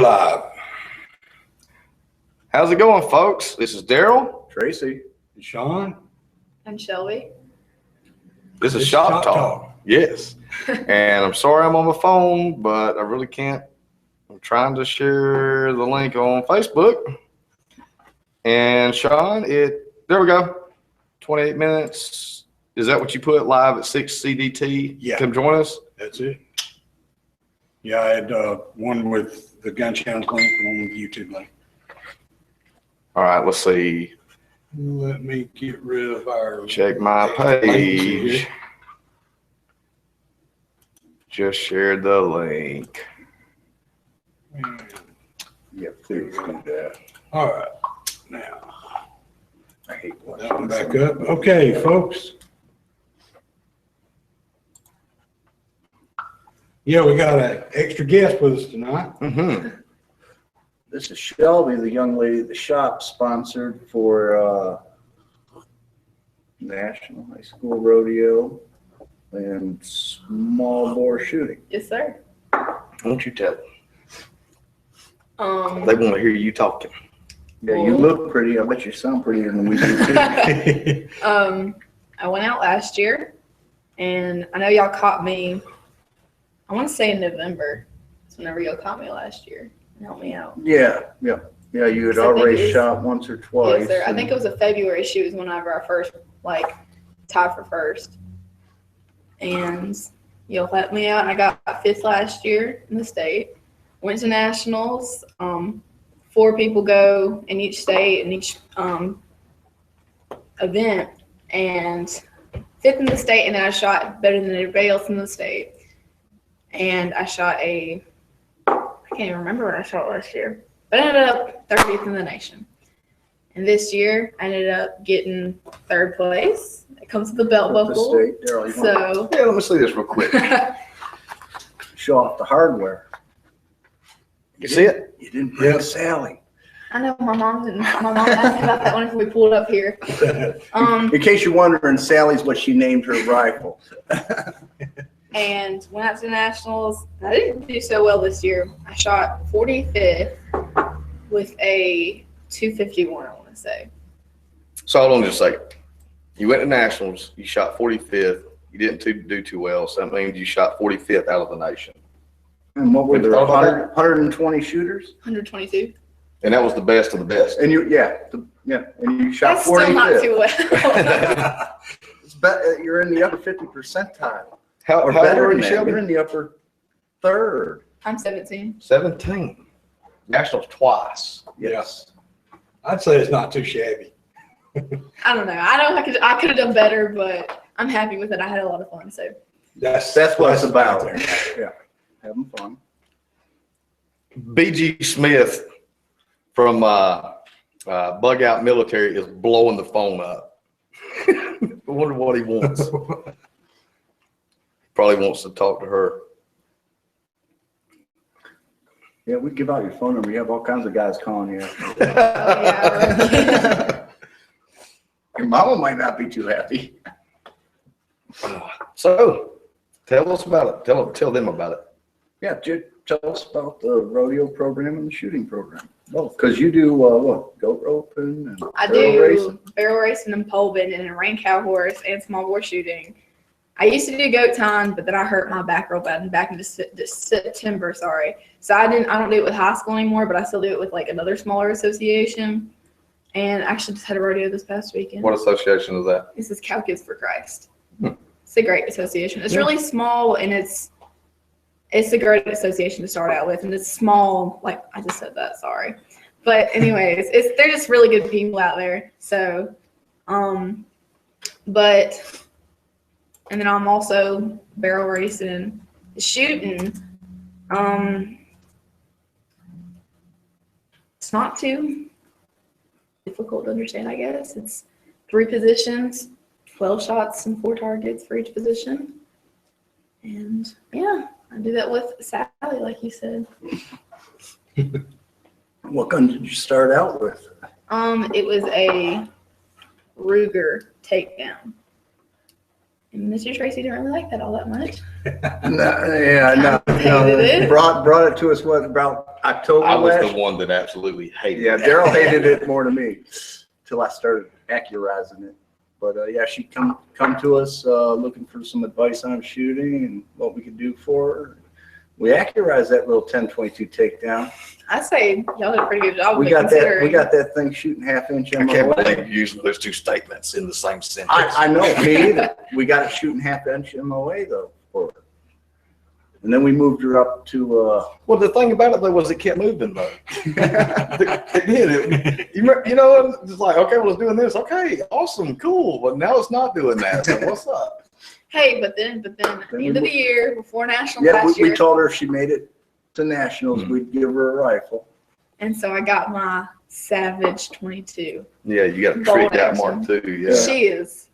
live. How's it going, folks? This is Daryl. Tracy. And Sean. And Shelby. This is Shop Talk. Yes. And I'm sorry I'm on my phone, but I really can't. I'm trying to share the link on Facebook. And Sean, there we go. 28 minutes. Is that what you put live at 6 CDT? Yeah. Come join us. That's it. Yeah, I had one with the Gun Challenge link and one with the YouTube link. All right, let's see. Let me get rid of our. Check my page. Just shared the link. Yeah, please do that. All right. Now, I hate watching that one back up. Okay, folks. Yeah, we got an extra guest with us tonight. Mm-hmm. This is Shelby, the young lady at the shop, sponsored for National High School Rodeo and small bore shooting. Yes, sir. Won't you tell them? They want to hear you talking. Yeah, you look pretty. I bet you sound prettier than we do too. I went out last year, and I know y'all caught me, I want to say in November. That's whenever y'all caught me last year and helped me out. Yeah. You had already shot once or twice. Yes, sir. I think it was a February shoot was whenever I first, tied for first. And y'all helped me out, and I got fifth last year in the state. Went to nationals. 4 people go in each state, in each event, and fifth in the state, and then I shot better than everybody else in the state. And I shot I can't even remember what I shot last year, but I ended up 30th in the nation. And this year, I ended up getting 3rd place. It comes with the belt buckle. So Yeah, let me see this real quick. Show off the hardware. You see it? You didn't bring Sally. I know my mom asked me about that one if we pulled up here. In case you're wondering, Sally's what she named her rifle. And went out to the nationals. I didn't do so well this year. I shot 45th with a 251, I want to say. So hold on just a second. You went to nationals. You shot 45th. You didn't do too well, so that means you shot 45th out of the nation. And what were there, 120 shooters? 122. And that was the best of the best. And and you shot That's 45th. still not too well. You're in the upper 50 percentile. How old are you, Shelby? You're in the upper 3rd. I'm 17. 17. Nationals twice. Yes. I'd say it's not too shabby. I don't know. I could have done better, but I'm happy with it. I had a lot of fun. So That's what it's about. Yeah. Having fun. B.G. Smith from Bug Out Military is blowing the phone up. I wonder what he wants. Probably wants to talk to her. Yeah, we give out your phone number. You have all kinds of guys calling you. yeah. Your mama might not be too happy. So, tell us about it. Tell them about it. Yeah, tell us about the rodeo program and the shooting program. Both, because you do what? Goat roping and I barrel do racing? barrel racing and pole bending and ring cow horse and small bore shooting. I used to do goat time, but then I hurt my back real bad back in September. Sorry, so I don't do it with high school anymore, but I still do it with another smaller association. And I actually just had a rodeo this past weekend. What association is that? This is Cow Kids for Christ. It's a great association. It's really small, and it's a great association to start out with, and it's small. I just said that, sorry, but anyways, they're just really good people out there. So, and then I'm also barrel racing, shooting. It's not too difficult to understand, I guess. It's 3 positions, 12 shots and 4 targets for each position. And yeah, I do that with Sally, like you said. What gun did you start out with? It was a Ruger takedown. And Mr. Tracy didn't really like that all that much. No. Brought it to us, what, about October I was last? the one that absolutely hated Yeah, it. Daryl hated it more than me, till I started accurizing it. But, yeah, she come to us, looking for some advice on shooting and what we could do for her. We accurized that little 10-22 takedown. I say y'all did a pretty good job. We got that thing shooting half-inch I can't MOA. believe you used those two statements in the same sentence. I know, me either. We got it shooting half-inch MOA though for her. And then we moved her up to, Well, the thing about it though was it kept moving though. It did. You know, it's like, okay, well, it's doing this. Okay, awesome, cool. But now it's not doing that. So what's up? Hey, but then at the end of the year, before Nationals yeah, last we year, told her if she made it to Nationals, we'd give her a rifle. and so I got my Savage 22. Yeah, you got to Bolt treat that action. mark too. Yeah. She is.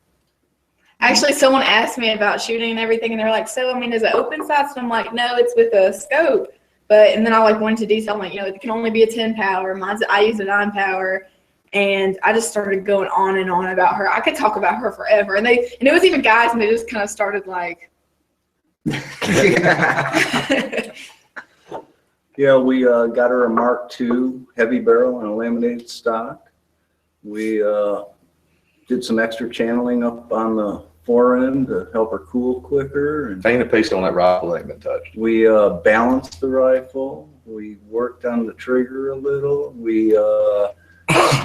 Actually, someone asked me about shooting and everything, and they're like, "So, I mean, is it open sights?" And I'm like, "No, it's with a scope." But and then I like went into detail, like, you know, it can only be a 10 power. I use a 9 power. And I just started going on and on about her. I could talk about her forever. And it was even guys, and they just kind of started like. Yeah, we got her a Mark II heavy barrel and a laminated stock. We did some extra channeling up on the forend to help her cool quicker. And Ain't a piece on that rifle ain't been touched. we balanced the rifle. We worked on the trigger a little. We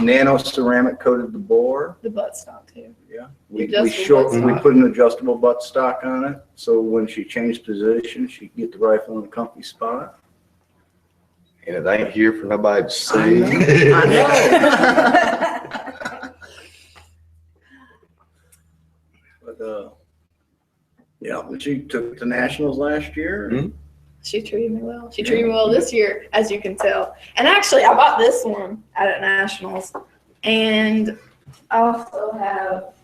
nano ceramic coated the bore. The butt stock too. Yeah, The we adjustable butt we stock. put an adjustable butt stock on it, so when she changed position, she could get the rifle in a comfy spot. And it ain't here for nobody to see. I know. But yeah, when she took it to Nationals last year. Mhm. She treated me well. She treated me well this year, as you can tell. And actually, I bought this one at Nationals. And I also have,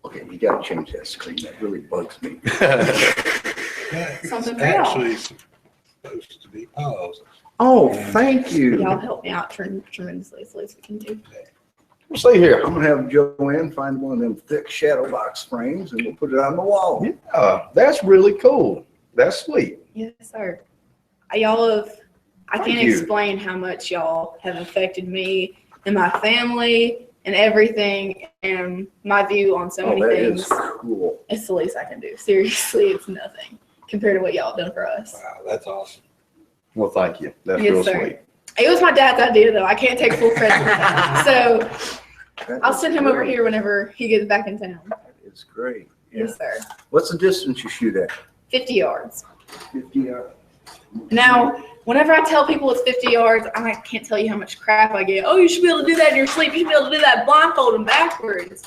Okay, you gotta change that screen. That really bugs me. Something It's for y'all. actually supposed to be paused. Oh, thank you. y'all help me out tremendously. It's the least we can do. We'll see here. I'm gonna have Joanne find one of them thick shadow box frames and we'll put it on the wall. Yeah, that's really cool. That's sweet. Yes, sir. Y'all have, I Thank can't you. explain how much y'all have affected me and my family and everything and my view on so Oh, many that things. is cool. It's the least I can do. Seriously, it's nothing compared to what y'all have done for us. Wow, that's awesome. Well, thank you. That's Yes, real sir. sweet. It was my dad's idea, though. I can't take full credit. So That I'll is send him over great. here whenever he gets back in town. It's great. Yeah. Yes, sir. What's the distance you shoot at? 50 yards. 50 yards. Now, whenever I tell people it's 50 yards, I can't tell you how much crap I get. Oh, you should be able to do that in your sleep. You should be able to do that blindfolded backwards.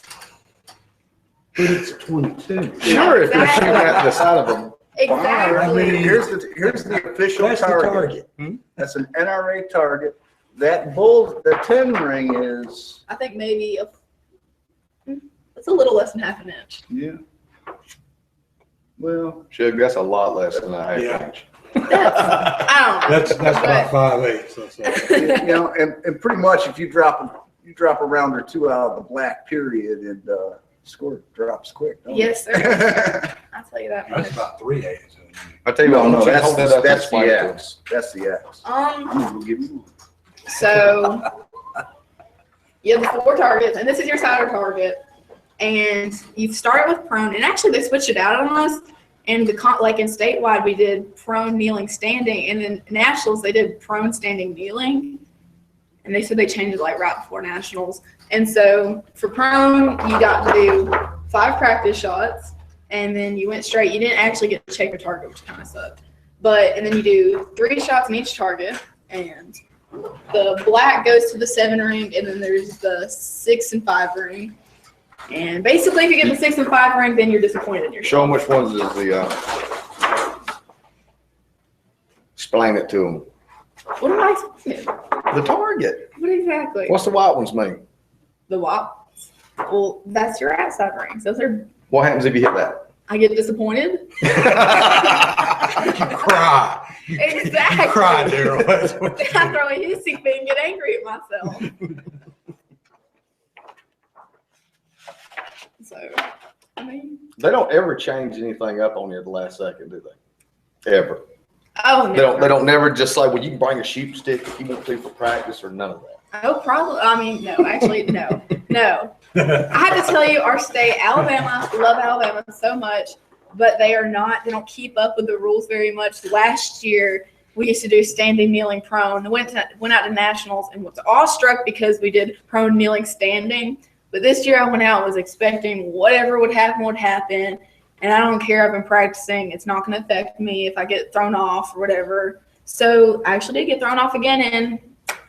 But it's 22. Sure, if you're exactly. shooting at the side of them. Exactly. Here's the official That's the target. target. That's an NRA target. That bull, the 10 ring is, I think maybe it's a little less than half an inch. yeah. Well, Shug, that's a lot less than a half Yeah. inch. I don't know. That's about 5/8. That's all. you know, and pretty much if you drop a round or two out of the black period and score drops quick. don't Yes, it? sir. I'll tell you that That's much. about 3/8. I tell you what, No, why don't you that's hold that up and that's explain the it to us? X. That's the X. I'm gonna give you one. So you have the 4 targets, and this is your cider target. And you start with prone, and actually they switched it out on us. And like in statewide, we did prone, kneeling, standing, and in nationals they did prone, standing, kneeling. And they said they changed it like right before nationals. And so for prone, you got to do 5 practice shots, and then you went straight. You didn't actually get to check your target, which kind of sucked. And then you do 3 shots in each target, and the black goes to the 7 ring, and then there's the 6 and 5 ring. And basically, if you get the 6 and 5 ring, then you're disappointed in yourself. Show them which ones is the, explain it to them. What am I saying? The target. What exactly? What's the white ones mean? The WAP? Well, that's your outside rings. Those are. What happens if you hit that? I get disappointed. You cry. Exactly. You cry, Daryl. That's what Then I throw a hissy fit and get angry at myself. I mean, They don't ever change anything up on you at the last second, do they? Ever. oh no. They don't never just say, well, you can bring a shooting stick if you want to for practice or none of that. Oh, probably. I mean, no. Actually, no. I have to tell you, our state, Alabama, love Alabama so much, but they don't keep up with the rules very much. Last year, we used to do standing, kneeling, prone. Went out to nationals and was awestruck because we did prone, kneeling, standing. But this year I went out and was expecting whatever would happen. And I don't care. I've been practicing. It's not going to affect me if I get thrown off or whatever. So I actually did get thrown off again, and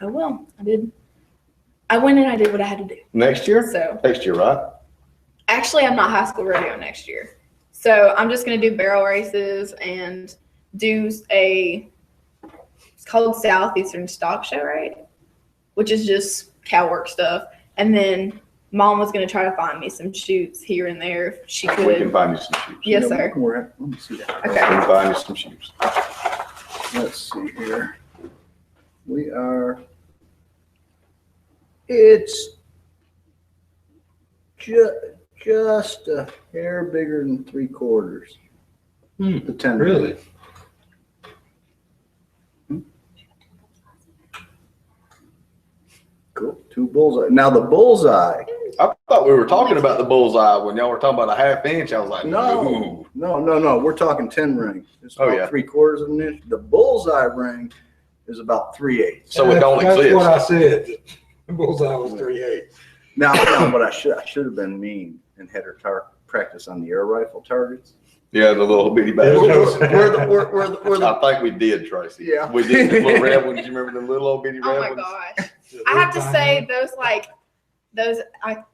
oh well, I did. I went and I did what I had to do. Next year? So Next year, right? actually, I'm not high school rodeo next year. So I'm just going to do barrel races and do it's called Southeastern Stock Show, right? Which is just cow work stuff. And then Mom was going to try to find me some shoots here and there if she could. We can find you some shoes. Yes, sir. Let me see that. Okay. We can find you some shoes. Let's see here. It's just a hair bigger than 3/4. The 10. Really? Cool. 2 bullseye. Now the bullseye. I thought we were talking about the bullseye when y'all were talking about a 1/2 inch. I was like, No. We're talking 10 ring. It's Oh, about yeah. 3/4 of an inch. The bullseye ring is about 3/8. So it don't That's exist. what I said. The bullseye was 3/8. Now, but I should have been mean and had her practice on the air rifle targets. Yeah, the little bitty There's bags. no- I think we did, Tracy. Yeah. We did the little red ones. You remember the little old bitty red Oh my ones? gosh. I have to say I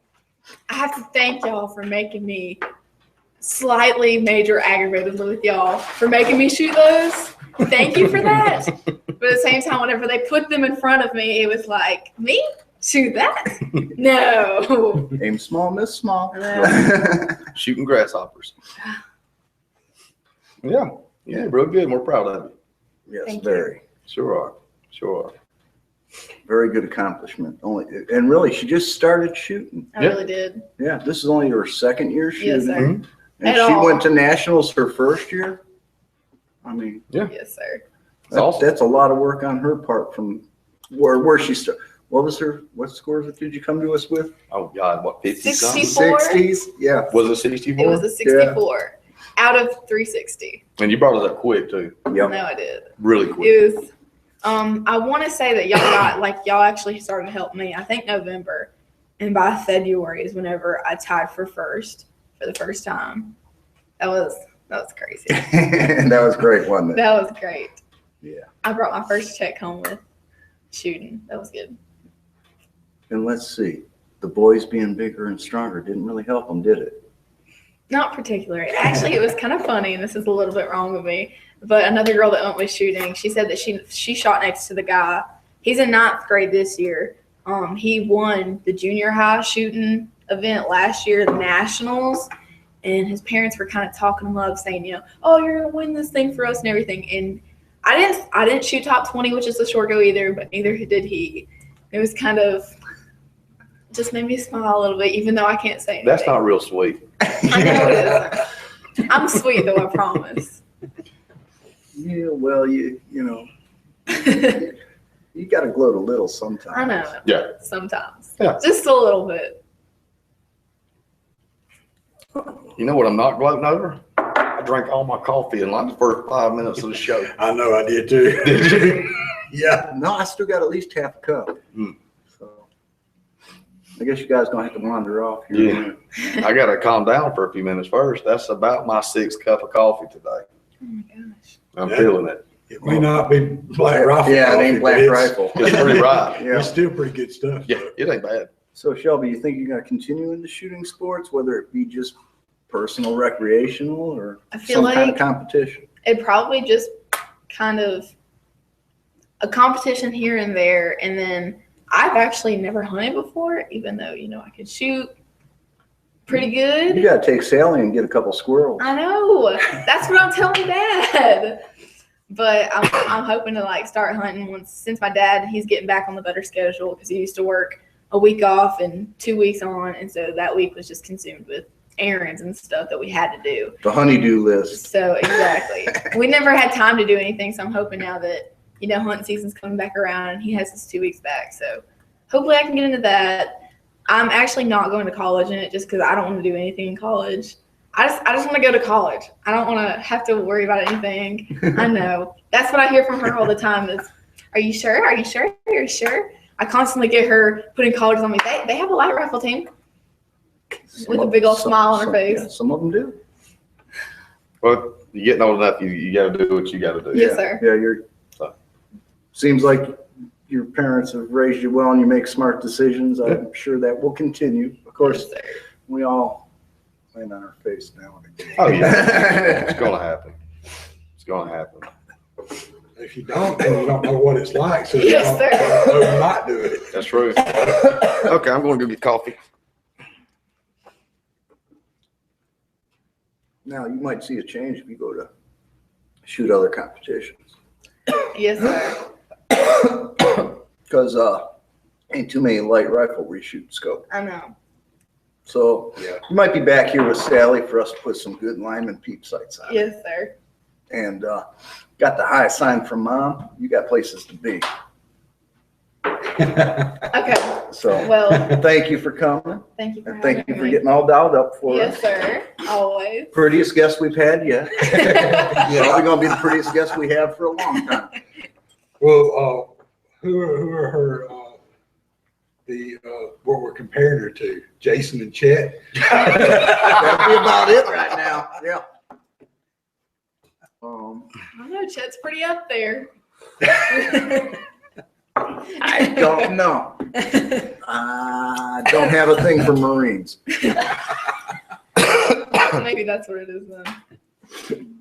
have to thank y'all for making me slightly major aggravated with y'all for making me shoot those. Thank you for that. But at the same time, whenever they put them in front of me, it was like, me? Shoot that? No. Aim small, miss small. Shooting grasshoppers. Yeah. Yeah, real good. We're proud of you. Yes, Thank you. very. Sure are. Sure are. Very good accomplishment. And really, she just started shooting. I Yeah. really did. Yeah, this is only her 2nd year shooting. Yes, sir. Mhm. And At she all. went to nationals her 1st year. I mean, Yes, sir. awesome. that's a lot of work on her part from where she started. What scores did you come to us with? Oh, God, what, 50 something? 64? 60s? Yeah. Was it 64? It was a 64 out of 360. And you brought it up quick, too. Yep. No, I did. Really quick. It was, I want to say that y'all actually started to help me, I think November. And by February is whenever I tied for first for the first time. That was crazy. That was great, wasn't it? That was great. Yeah. I brought my first check home with shooting. That was good. And let's see, the boys being bigger and stronger didn't really help them, did it? Not particularly. Actually, it was kind of funny, and this is a little bit wrong with me. But another girl that went with shooting, she said that she shot next to the guy. He's in 9th grade this year. He won the junior high shooting event last year, the nationals, and his parents were kind of talking him up, saying, oh, you're gonna win this thing for us and everything. And I didn't shoot top 20, which is the short go either, but neither did he. It was kind of just made me smile a little bit, even though I can't say anything. That's not real sweet. I know it isn't. I'm sweet though, I promise. Yeah, well, you know, you got to gloat a little sometimes. I know. Yeah. Sometimes. Yeah. Just a little bit. You know what I'm not gloating over? I drank all my coffee in like the first 5 minutes of the show. I know I did too. Did you? Yeah. No, I still got at least half a cup. Hmm. So I guess you guys gonna have to wander off here. Yeah. I got to calm down for a few minutes first. That's about my 6th cup of coffee today. Oh my gosh. I'm Yeah. feeling it. It may not be Black Rifle. Yeah, it coffee, ain't but Black it's- Rifle. It's pretty right. Yeah. It's still pretty good stuff. Yeah, it ain't bad. So Shelby, you think you're gonna continue in the shooting sports, whether it be just personal, recreational, or I feel some like kind of competition? it probably just kind of a competition here and there. And then I've actually never hunted before, even though, I could shoot pretty You good. gotta take Sally and get a couple squirrels. I know. That's what I'm telling Dad. But I'm hoping to start hunting since my dad, he's getting back on the better schedule because he used to work a week off and 2 weeks on. And so that week was just consumed with errands and stuff that we had to do. The honeydew list. So exactly, we never had time to do anything. So I'm hoping now that hunting season's coming back around, and he has his 2 weeks back. So hopefully I can get into that. I'm actually not going to college in it just because I don't want to do anything in college. I just want to go to college. I don't want to have to worry about anything. I know. That's what I hear from her all the time is, are you sure? Are you sure? Are you sure? I constantly get her putting colleges on me. They have a light rifle team with a big old smile on her face. Yeah, some of them do. Well, you're getting old enough. You got to do what you got to do. Yes, sir. Yeah, seems like your parents have raised you well and you make smart decisions. I'm sure that will continue. Of course, Yes, we all land on our face now and again. Oh yeah, it's gonna happen. It's gonna happen. If you don't, then you don't know what it's like. So Yes, you sir. don't know you might do it. That's true. Okay, I'm going to go get coffee. Now, you might see a change if you go to shoot other competitions. Yes, sir. Because ain't too many light rifle reshoot scope. I know. So Yeah. you might be back here with Sally for us to put some good Lyman peep sights on. Yes, sir. And got the high sign from Mom. You got places to be. Okay. So Well, thank you for coming. thank you for And thank having you for me. getting all dialed up for Yes, us. sir. Always. Prettiest guest we've had yet. Probably gonna be the prettiest guest we have for a long time. Well, who are her, what we're comparing her to? Jason and Chet? That'd be about it right now. Yeah. I don't know. Chet's pretty up there. I don't know. I don't have a thing for Marines. Maybe that's what it is then.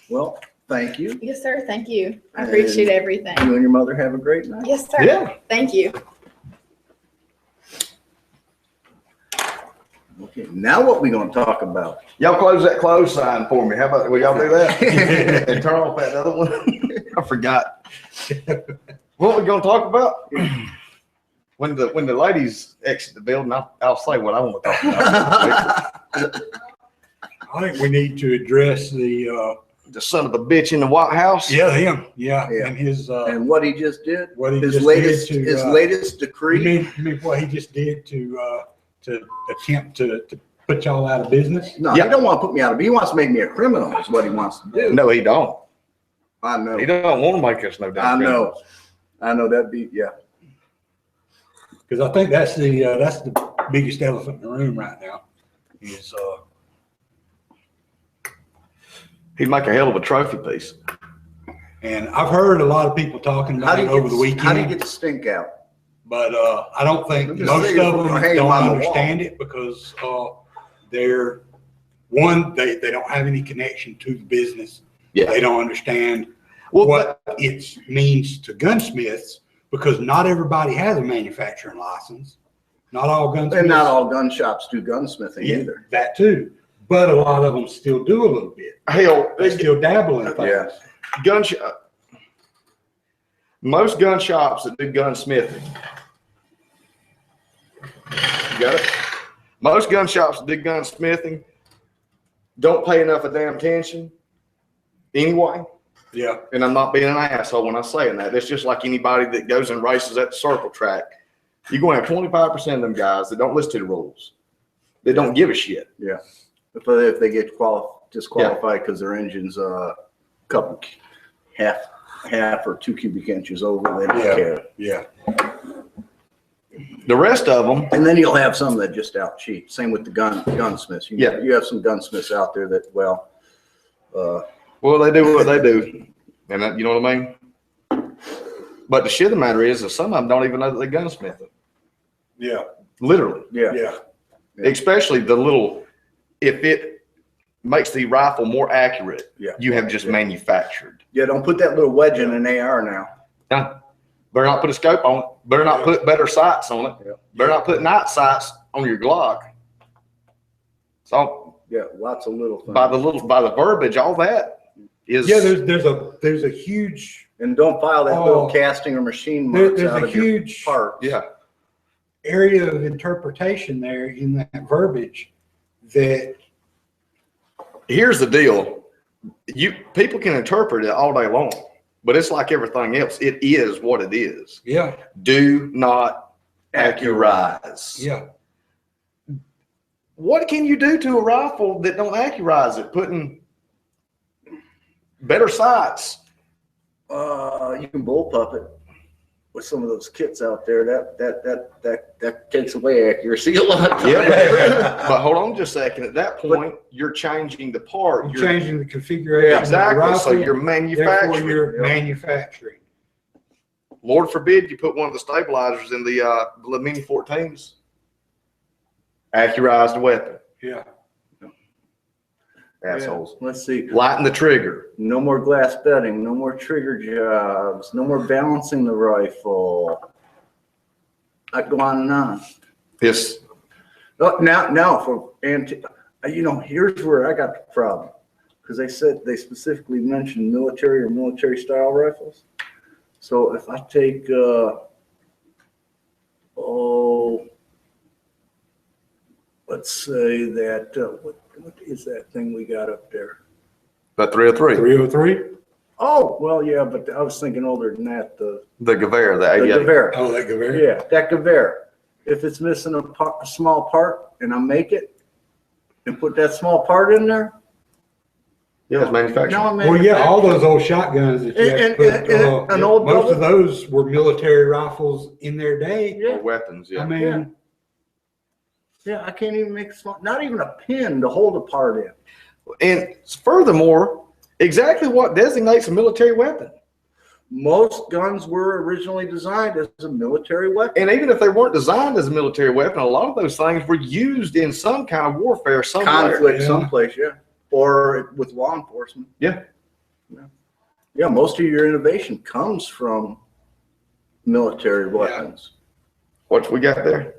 Well, thank you. Yes, sir. Thank you. I appreciate everything. You and your mother have a great night. Yes, sir. Yeah. Thank you. Okay, now what we gonna talk about? Y'all close that close sign for me. How about, will y'all do that? And turn off that other one? I forgot. What we gonna talk about? When the ladies exit the building, I'll say what I want to talk about. I think we need to address the son of a bitch in the White House. him, Yeah. and his And what he just did, what he his just latest, did to his latest you decree. mean what he just did to attempt to put y'all out of business? No, Yeah. he don't want to put me out of. He wants to make me a criminal. Is what he wants to do. No, he don't. I know. He don't want to make us no damn I know. criminals. I know that'd be Because I think that's the biggest elephant in the room right now. Is He'd make a hell of a trophy piece. and I've heard a lot of people talking How about do it you over the get? How do you weekend, get the stink out? but I don't think I'm just most saying, of them hang 'em don't on the understand it because they're one they don't have any connection to the business. Yeah. They don't understand Well, what it means to gunsmiths because not everybody has a manufacturing license. Not all gunsmiths. And not all gun shops do gunsmithing Yeah, either. that too. But a lot of them still do a little bit. hell, They still dabble in things. Yeah. gun shop. Most gun shops that do gunsmithing. You got it? Most gun shops that do gunsmithing don't pay enough of damn attention anyway. Yeah. And I'm not being an asshole when I'm saying that. It's just like anybody that goes and races at the circle track. You're going to have 25% of them guys that don't listen to the rules. They don't give a shit. Yeah. If they get disqualified because their engine's a couple half or 2 cubic inches over, they don't Yeah. care. Yeah. The rest of them, And then you'll have some that just out cheat. Same with the gunsmiths. Yeah. You have some gunsmiths out there that, well, they do what they do. And that, you know what I mean? But the shit of the matter is that some of them don't even know that they're gunsmithing. Yeah. Literally. yeah. Yeah. Especially the little, if it makes the rifle more accurate, Yeah. you have just manufactured. Yeah, don't put that little wedge in an AR now. Better not put a scope on it. Better not put better sights on it. Yeah. Better not put night sights on your Glock. So Yeah, lots of little things. by the verbiage, all that is. Yeah. There's a huge And don't file that little casting or machine marks there's out a of your huge part. Yeah. area of interpretation there in that verbiage that Here's the deal. People can interpret it all day long, but it's like everything else. It is what it is. yeah, Do not accurize. yeah. What can you do to a rifle that don't accurize it? Putting better sights. You can bullpup it with some of those kits out there. That takes away accuracy a lot. Yeah, but hold on just a second. At that point, you're changing the part. You're changing the configuration. of the Exactly. rifle, So you're therefore manufacturing. you're manufacturing. Lord forbid you put one of the stabilizers in the Mini 14s. Accurized weapon. Yeah. Assholes. Yeah, let's see. Lighten the trigger. No more glass bedding. No more trigger jobs. No more balancing the rifle. I go on and on. Yes. Oh, now for here's where I got the problem, because they specifically mentioned military or military style rifles. So if I take let's say that what is that thing we got up there? That 303. 303? Oh, well, yeah, but I was thinking older than that. The The Gewehr. The Gewehr. Oh, that Gewehr? Yeah, that Gewehr. If it's missing a small part and I make it and put that small part in there, Yeah, it's manufactured. now I'm Well, yeah, all those old shotguns that you have to put, an old most double- of those were military rifles in their day. Yeah. Or weapons, yeah. I mean, Yeah, I can't even make a small, not even a pin to hold a part in. And furthermore, exactly what designates a military weapon. Most guns were originally designed as a military weapon. And even if they weren't designed as a military weapon, a lot of those things were used in some kind of warfare somewhere. Conflict Yeah. someplace, yeah. Or with law enforcement. Yeah. Yeah, most of your innovation comes from military weapons. What we got there?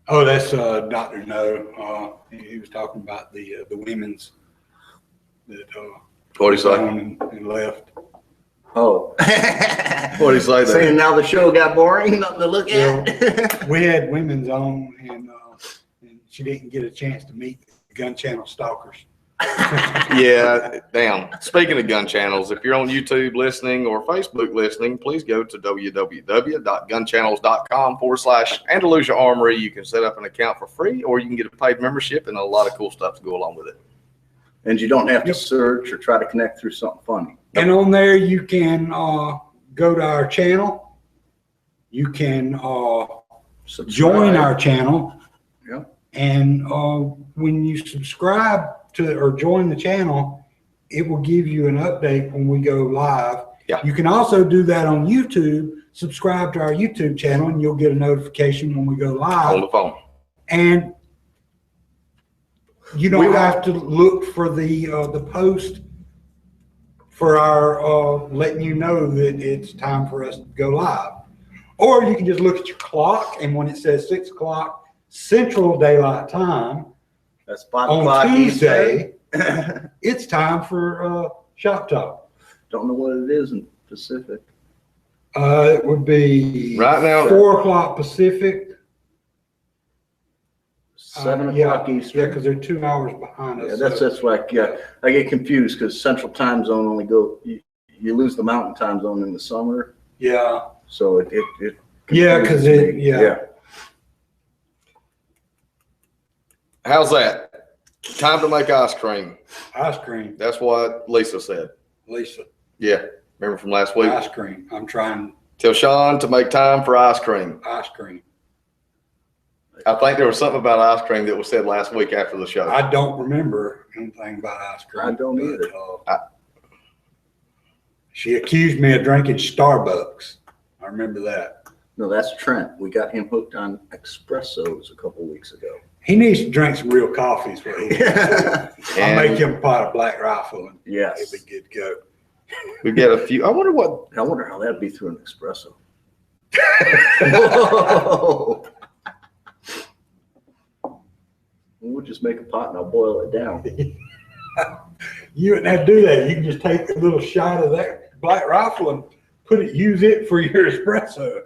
oh, that's Dr. No. He was talking about the women's that What do you say? gone and left. Oh. What do you say there? Saying now the show got boring, nothing to look at. We had women's on, and she didn't get a chance to meet the gun channel stalkers. Yeah, damn. Speaking of gun channels, if you're on YouTube listening or Facebook listening, please go to www.gunchannels.com/Andalusia Armory. You can set up an account for free, or you can get a paid membership and a lot of cool stuff to go along with it. And you don't have to search or try to connect through something funny. And on there, you can go to our channel. You can join our channel. Yeah. And when you subscribe to or join the channel, it will give you an update when we go live. Yeah. You can also do that on YouTube. Subscribe to our YouTube channel, and you'll get a notification when we go live. On the phone. And you don't have to look for the post for our letting you know that it's time for us to go live. Or you can just look at your clock, and when it says 6 o'clock Central Daylight Time That's 5 on o'clock Tuesday, Eastern. it's time for Shop Talk. Don't know what it is in Pacific. It would be Right now- 4 o'clock Pacific. 7 Yeah, o'clock Yeah, Eastern. because they're 2 hours behind us. Yeah, that's like, I get confused because Central Time Zone only you lose the Mountain Time Zone in the summer. Yeah. So it Yeah, because confuses me. yeah. How's that? Time to make ice cream. Ice cream, That's what Lisa said. Lisa. Yeah. Remember from last week? Ice cream. I'm trying Tell Sean to make time for ice cream. ice cream. I think there was something about ice cream that was said last week after the show. I don't remember anything about ice cream. I don't but, either. She accused me of drinking Starbucks. I remember that. No, that's Trent. We got him hooked on espressos a couple weeks ago. He needs to drink some real coffee. Is what he needs. I'll And make him a pot of Black Rifle, and Yes. he'll be good to go. we get a few. I wonder what. I wonder how that'd be through an espresso. Whoa. We'll just make a pot and I'll boil it down. You wouldn't have to do that. You can just take a little shot of that Black Rifle and use it for your espresso.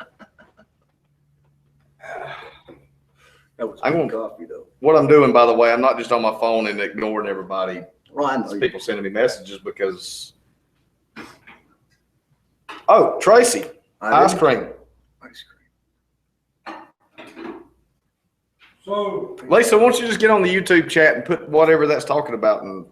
That was I'm good gonna- coffee though. What I'm doing, by the way, I'm not just on my phone and ignoring everybody. Well, I know It's you. people sending me messages because. Oh, Tracy, ice cream. Ice cream. So Lisa, why don't you just get on the YouTube chat and put whatever that's talking about, and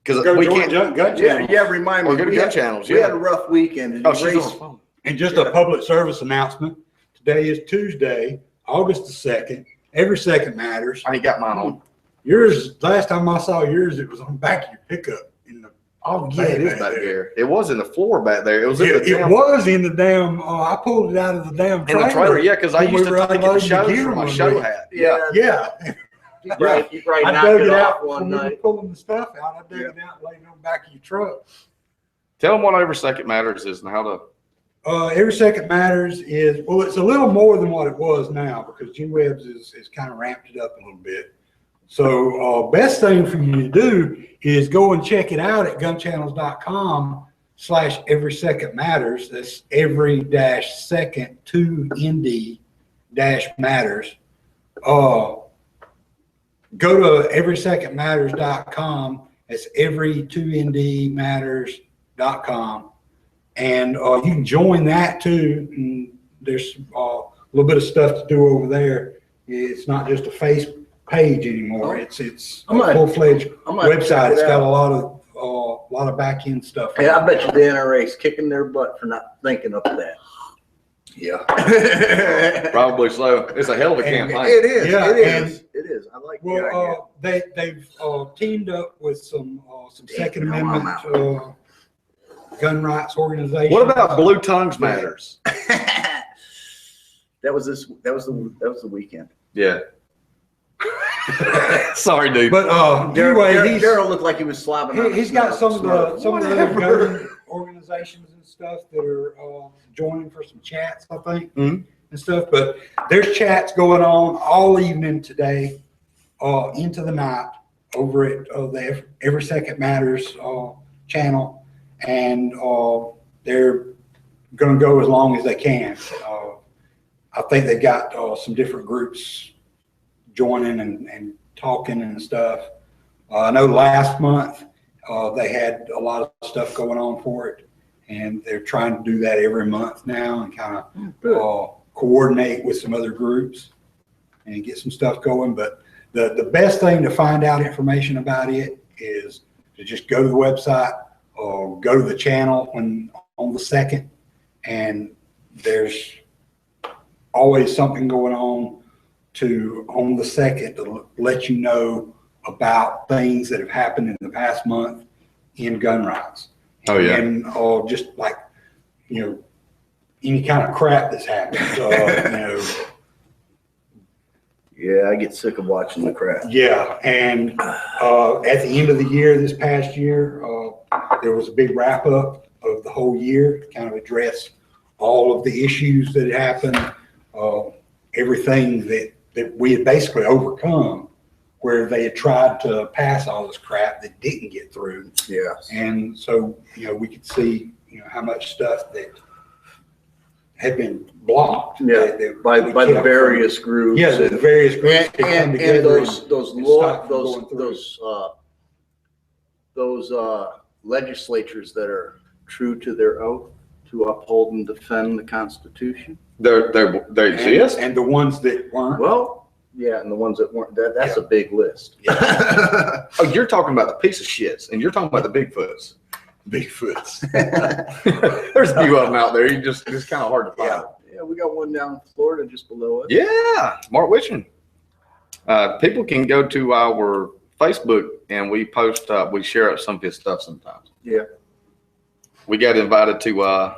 because go we join can't. gun Yeah, channel. yeah. Remind Or me. go to We gun had, channels. we had Yeah. a rough weekend. Did Oh, you she's race? on the phone. And just a public service announcement. Today is Tuesday, August the 2nd. Every second matters. I ain't got mine on. Yours, last time I saw yours, it was on the back of your pickup in the. Oh yeah, it is back there. It was in the floor back there. It was in the It damn. was in the damn. I pulled it out of the damn In trailer. the trailer, yeah, because I when used we to were take it to unloading the shows gear for my one show week. hat. Yeah. Yeah, You probably I knocked dug it it off out one when we were night. pulling the stuff out. I dug it out, laid it on the back of your truck. Tell them what every second matters is and how to. Every second matters is, well, it's a little more than what it was now because G-Webs is kind of ramped it up a little bit. So best thing for you to do is go and check it out at gunchannels.com/every second matters. That's every dash second to ND dash matters. Go to everysecondmatters.com. It's every2ndmatters.com. And you can join that too. And there's a little bit of stuff to do over there. It's not just a face page anymore. It's a full-fledged website. It's got a lot of back end stuff. Yeah, I bet you the NRA's kicking their butt for not thinking of that. Yeah. Probably so. It's a hell of a campaign. It is. Yeah, it is. It is. I like the idea. Well, they've teamed up with some Second No, I'm Amendment gun rights organizations. What about Blue Tongues Matters? That was the weekend. Yeah. Sorry, dude. But anyway, Daryl looked like he was slobbing. he's got some of the other gun organizations and stuff that are joining for some chats, I think, Mhm. and stuff. But there's chats going on all evening today, into the night over at the Every Second Matters channel, and they're going to go as long as they can. I think they've got some different groups joining and talking and stuff. I know last month they had a lot of stuff going on for it, and they're trying to do that every month now and kind of coordinate with some other groups and get some stuff going. But the best thing to find out information about it is to just go to the website or go to the channel when on the 2nd, and there's always something going on on the 2nd to let you know about things that have happened in the past month in gun rights. Oh, yeah. And just like, any kind of crap that's happened. Yeah, I get sick of watching the crap. Yeah. And at the end of the year, this past year, there was a big wrap up of the whole year to kind of address all of the issues that happened, everything that we had basically overcome, where they had tried to pass all this crap that didn't get through. Yeah. And so, we could see, how much stuff that had been blocked. Yeah. that By we the kept various from- groups. Yeah, the various groups that come and together those stop from going through. those legislatures that are true to their oath to uphold and defend the Constitution. They exist. And the ones that weren't. Well, yeah, and the ones that weren't. That's a big list. Oh, you're talking about the piece of shits, and you're talking about the Bigfoots. Bigfoots. There's a few of them out there. It's kind of hard to find. Yeah, we got one down in Florida just below us. Yeah, Mark Witchin. People can go to our Facebook and we post we share up some of his stuff sometimes. Yeah. We got invited to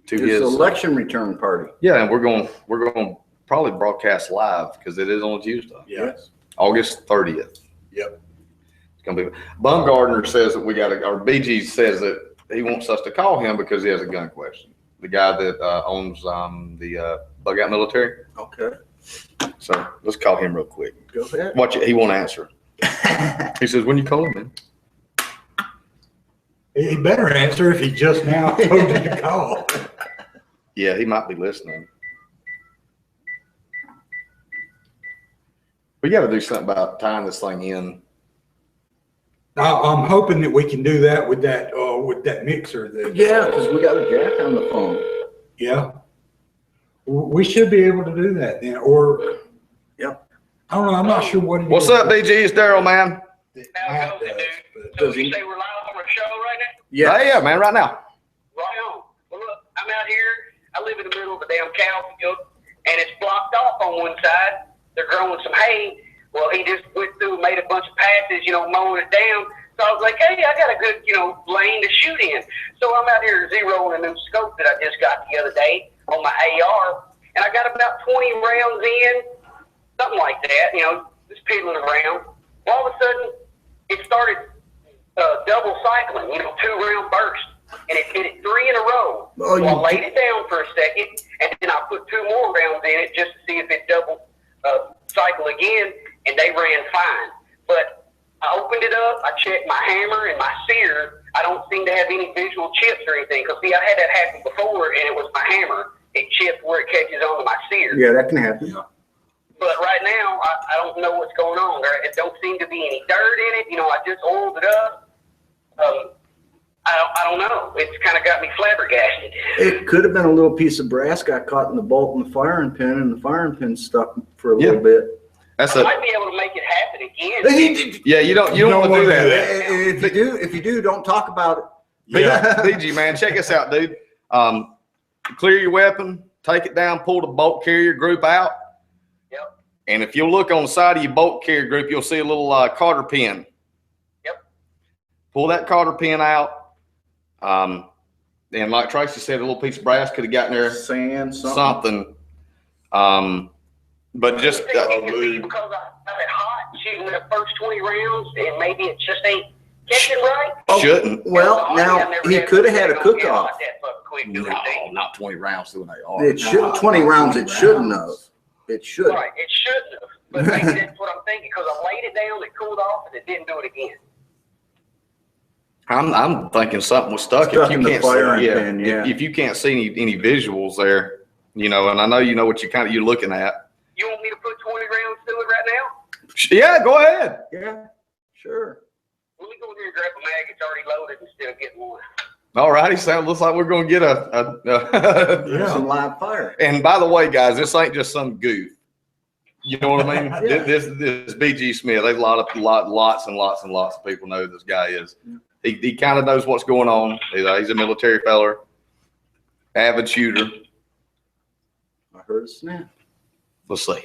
It's his an election return party. Yeah, and we're going to probably broadcast live because it is on Tuesday. Yes. August 30th. Yep. It's gonna be. Bumgardner says that our BG says that he wants us to call him because he has a gun question. The guy that owns the Bug Out Military. Okay. So let's call him real quick. Go ahead. Watch it. He won't answer. He says, "When you call him, man." He better answer if he just now told you to call. Yeah, he might be listening. We got to do something about tying this thing in. I'm hoping that we can do that with that mixer. Yeah, because we got a jack on the phone. Yeah. We should be able to do that then, or Yep. I don't know. I'm not sure what. What's up, BG? It's Daryl, man. How goes it, dude? So you say we're live on our show right now? Yeah. Hey, yeah, man, right now. Right on. Well, look, I'm out here. I live in the middle of a damn cow field, and it's blocked off on one side. They're growing some hay. Well, he just went through and made a bunch of passes, mowing it down. So I was like, hey, I got a good, lane to shoot in. So I'm out here zeroing a new scope that I just got the other day on my AR, and I got about 20 rounds in, something like that, just piddling around. All of a sudden, it started double cycling, 2-round burst, and it hit it 3 in a row. Oh, so I laid it down for a second, and then I put 2 more rounds in it just to see if it double cycle again, and they ran fine. But I opened it up, I checked my hammer and my sear. I don't seem to have any visual chips or anything, because see, I had that happen before, and it was my hammer. It chipped where it catches onto my sear. Yeah, that can happen. But right now, I don't know what's going on. There don't seem to be any dirt in it. I just oiled it up. I don't know. It's kind of got me flabbergasted. It could have been a little piece of brass got caught in the bolt in the firing pin, and the firing pin stuck for a little bit. That's I might be able to make it happen again. Yeah, you don't want to do that. If you do, don't talk about it. Yeah, BG, man, check us out, dude. Clear your weapon, take it down, pull the bolt carrier group out. Yep. And if you'll look on the side of your bolt carrier group, you'll see a little cotter pin. Yep. Pull that cotter pin out. And like Tracy said, a little piece of brass could have gotten there. Sand, Something. But just because I've been hot shooting the first 20 rounds, and maybe it just ain't catching right. Shouldn't. Well, now he could have had a cook-off. No, not 20 rounds through an AR. It should 20 rounds. It shouldn't have. It should. Right, it shouldn't have. But maybe that's what I'm thinking, because I laid it down, it cooled off, and it didn't do it again. I'm thinking something was stuck. Stuck if you in the can't firing see, pin, yeah. If you can't see any visuals there, and I know you know what you're looking at. You want me to put 20 rounds through it right now? Yeah, go ahead. Yeah, sure. Let me go in here and grab a mag. It's already loaded instead of getting one. All righty, looks like we're going to get Some live fire. And by the way, guys, this ain't just some goof. You know what I mean? Yeah. This BG Smith. There's lots and lots of people know who this guy is. He kind of knows what's going on. He's a military feller, avid shooter. I heard a snap. Let's see.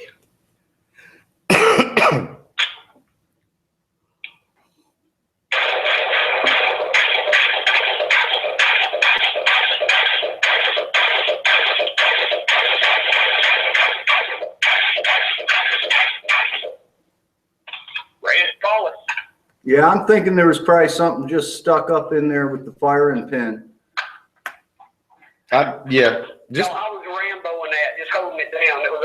Yeah, I'm thinking there was probably something just stuck up in there with the firing pin. Yeah. Just. No, I was Rambo-ing that, just holding it down. It was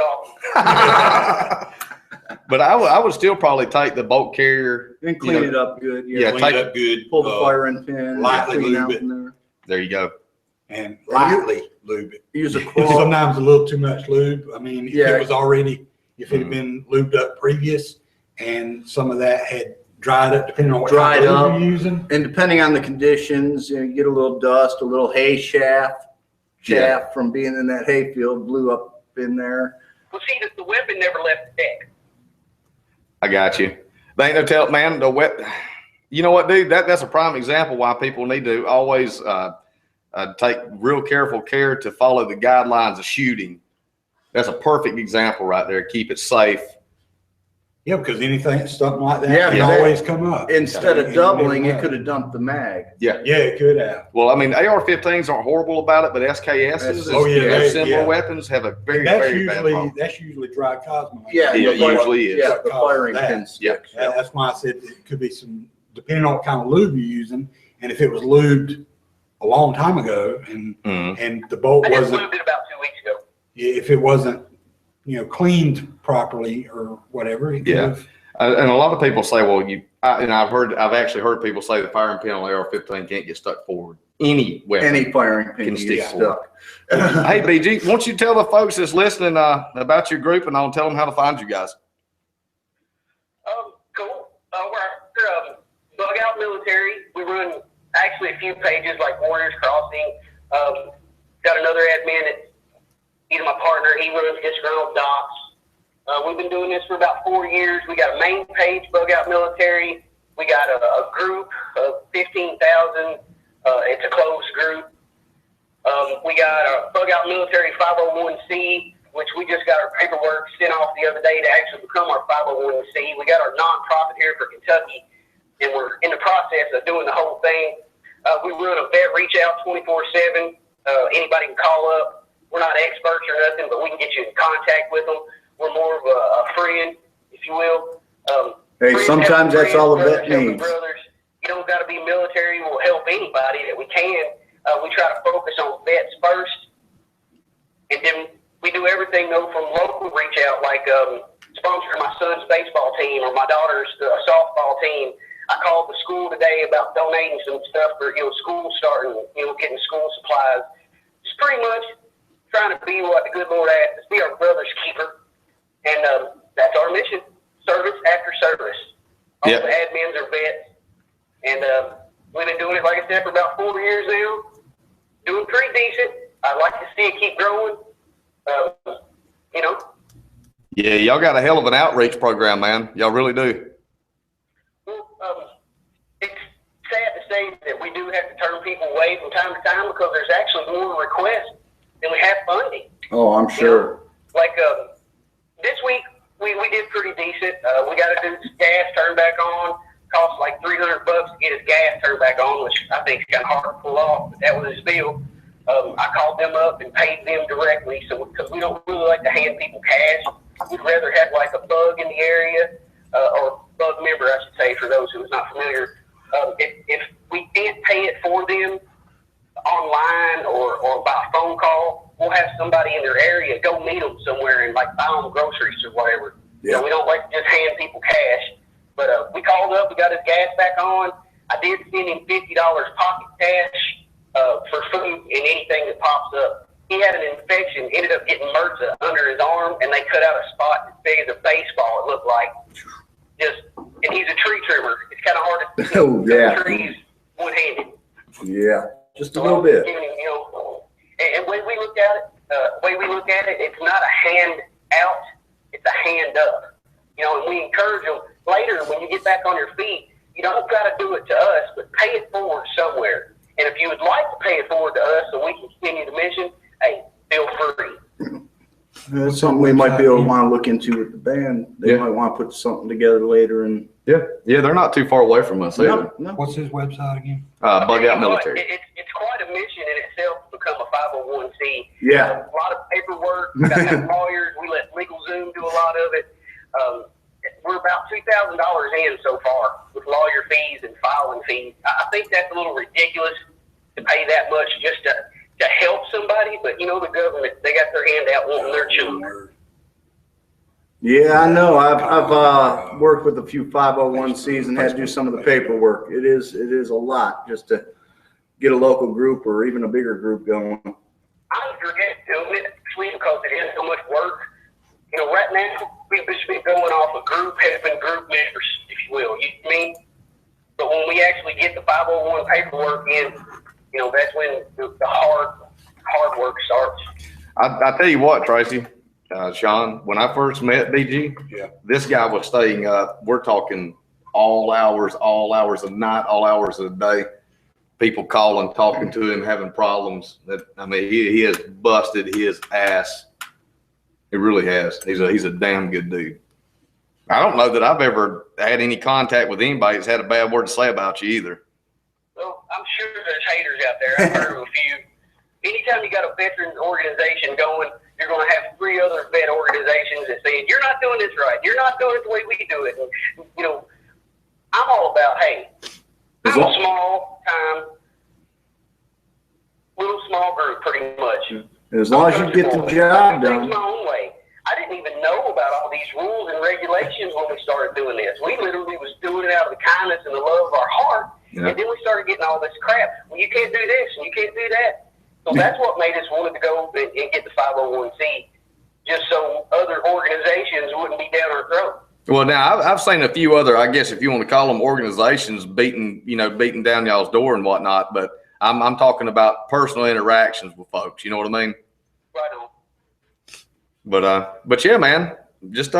awesome. But I would still probably take the bolt carrier And clean it up good. Yeah, Clean take it up good. Pull the firing pin. lightly clean lube out it. in there. There you go. And lightly lube it. Use a claw. Sometimes a little too much lube. I mean, if Yeah. it was already, if it had been lubed up previous, and some of that had dried up, depending on what kind of lube you're using. And depending on the conditions, you get a little dust, a little hay chaff from being in that hay field blew up in there. Well, see, the weapon never left the deck. I got you. They ain't no tell, man. You know what, dude? That's a prime example why people need to always take real careful care to follow the guidelines of shooting. That's a perfect example right there. Keep it safe. Yeah, because anything, something like that Yeah, can yeah. always come up. Instead of You doubling, never it know. could have dumped the mag. Yeah, it could have. Well, I mean, AR-15s aren't horrible about it, but SKSs, Oh, yeah, and similar yeah. weapons have a very, That's very bad problem. usually dry cosmo. Yeah, Yeah, the fire- usually is. Yeah, the firing That. pin sticks. That's why I said it could be some, depending on what kind of lube you're using, and if it was lubed a long time ago, and the bolt I just wasn't, lubed it about 2 weeks ago. if it wasn't, cleaned properly or whatever, it could Yeah. have. And a lot of people say, well, I've actually heard people say the firing pin on AR-15 can't get stuck forward. Any weapon. Any firing pin Can can stick get forward. stuck. Hey, BG, why don't you tell the folks that's listening about your group, and I'll tell them how to find you guys. We're Bug Out Military. We run actually a few pages like Warriors Crossing. Got another admin that he's my partner. He runs Disgruntled Docs. We've been doing this for about 4 years. We got a main page, Bug Out Military. We got a group of 15,000. It's a closed group. We got a Bug Out Military 501c, which we just got our paperwork sent off the other day to actually become our 501c. We got our nonprofit here for Kentucky, and we're in the process of doing the whole thing. We run a vet reach out 24/7. Anybody can call up. We're not experts or nothing, but we can get you in contact with them. We're more of a friend, if you will. Hey, sometimes that's all a vet brothers, needs. Brothers. You don't got to be military. We'll help anybody that we can. We try to focus on vets first, and then we do everything though from local reach out, like sponsoring my son's baseball team or my daughter's softball team. I called the school today about donating some stuff for school starting, getting school supplies. It's pretty much trying to be what the good Lord asked us, be our brother's keeper, and that's our mission: service after service. All Yep. the admins are vets, and we've been doing it, like I said, for about 4 years now. Doing pretty decent. I'd like to see it keep growing. Yeah, y'all got a hell of an outreach program, man. Y'all really do. It's sad to say that we do have to turn people away from time to time because there's actually more requests than we have funding. Oh, I'm sure. Like this week, we did pretty decent. We got to do gas turned back on. Cost like $300 to get his gas turned back on, which I think is kind of hard to pull off, but that was his deal. I called them up and paid them directly, so because we don't really like to hand people cash. We'd rather have like a bug in the area, or bug member, I should say, for those who is not familiar. If we can't pay it for them online or by phone call, we'll have somebody in their area go meet them somewhere and like buy them groceries or whatever. Yeah. So we don't like to just hand people cash. But we called up, we got his gas back on. I did send him $50 pocket cash for food and anything that pops up. He had an infection, ended up getting MRSA under his arm, and they cut out a spot as big as a baseball, it looked like. And he's a tree trimmer. It's kind of hard to Oh, yeah. cut trees one-handed. Yeah, just a little bit. And when we look at it, it's not a hand out, it's a hand up. And we encourage them later when you get back on your feet, you don't got to do it to us, but pay it forward somewhere. And if you would like to pay it forward to us so we can continue the mission, hey, feel free. That's something we might be able to want to look into with the band. They Yeah. might want to put something together later. And Yeah, they're not too far away from us either. no. What's his website again? Bug Out Military. It's quite a mission in itself to become a 501c. Yeah. A lot of paperwork. We got to have lawyers. We let LegalZoom do a lot of it. We're about $2,000 in so far with lawyer fees and filing fees. I think that's a little ridiculous to pay that much just to help somebody, but the government, they got their hand out wanting their chunk. Yeah, I know. I've worked with a few 501cs and had to do some of the paperwork. It is a lot just to get a local group or even a bigger group going. I forget doing it actually because it is so much work. Right now we've just been going off of helping group members, if you will. You know what I mean? But when we actually get the 501 paperwork in, that's when the hard work starts. I tell you what, Tracy, Sean, when I first met BG, Yeah. this guy was staying up. We're talking all hours of night, all hours of the day. People calling, talking to him, having problems. He has busted his ass. He really has. He's a damn good dude. I don't know that I've ever had any contact with anybody that's had a bad word to say about you either. Well, I'm sure there's haters out there. I've heard of a few. Anytime you got a veterans organization going, you're going to have 3 other vet organizations that say, you're not doing this right. You're not doing it the way we do it. And, I'm all about, hey, I'm a small group pretty much. As long as you get the job done. My own way. I didn't even know about all these rules and regulations when we started doing this. We literally was doing it out of the kindness and the love of our heart. Yeah. And then we started getting all this crap. Well, you can't do this and you can't do that. So that's what made us want to go and get the 501c, just so other organizations wouldn't be down our throat. Well, now I've seen a few other, I guess if you want to call them organizations, beating down y'all's door and whatnot. But I'm talking about personal interactions with folks. You know what I mean? Right on. But yeah, man, just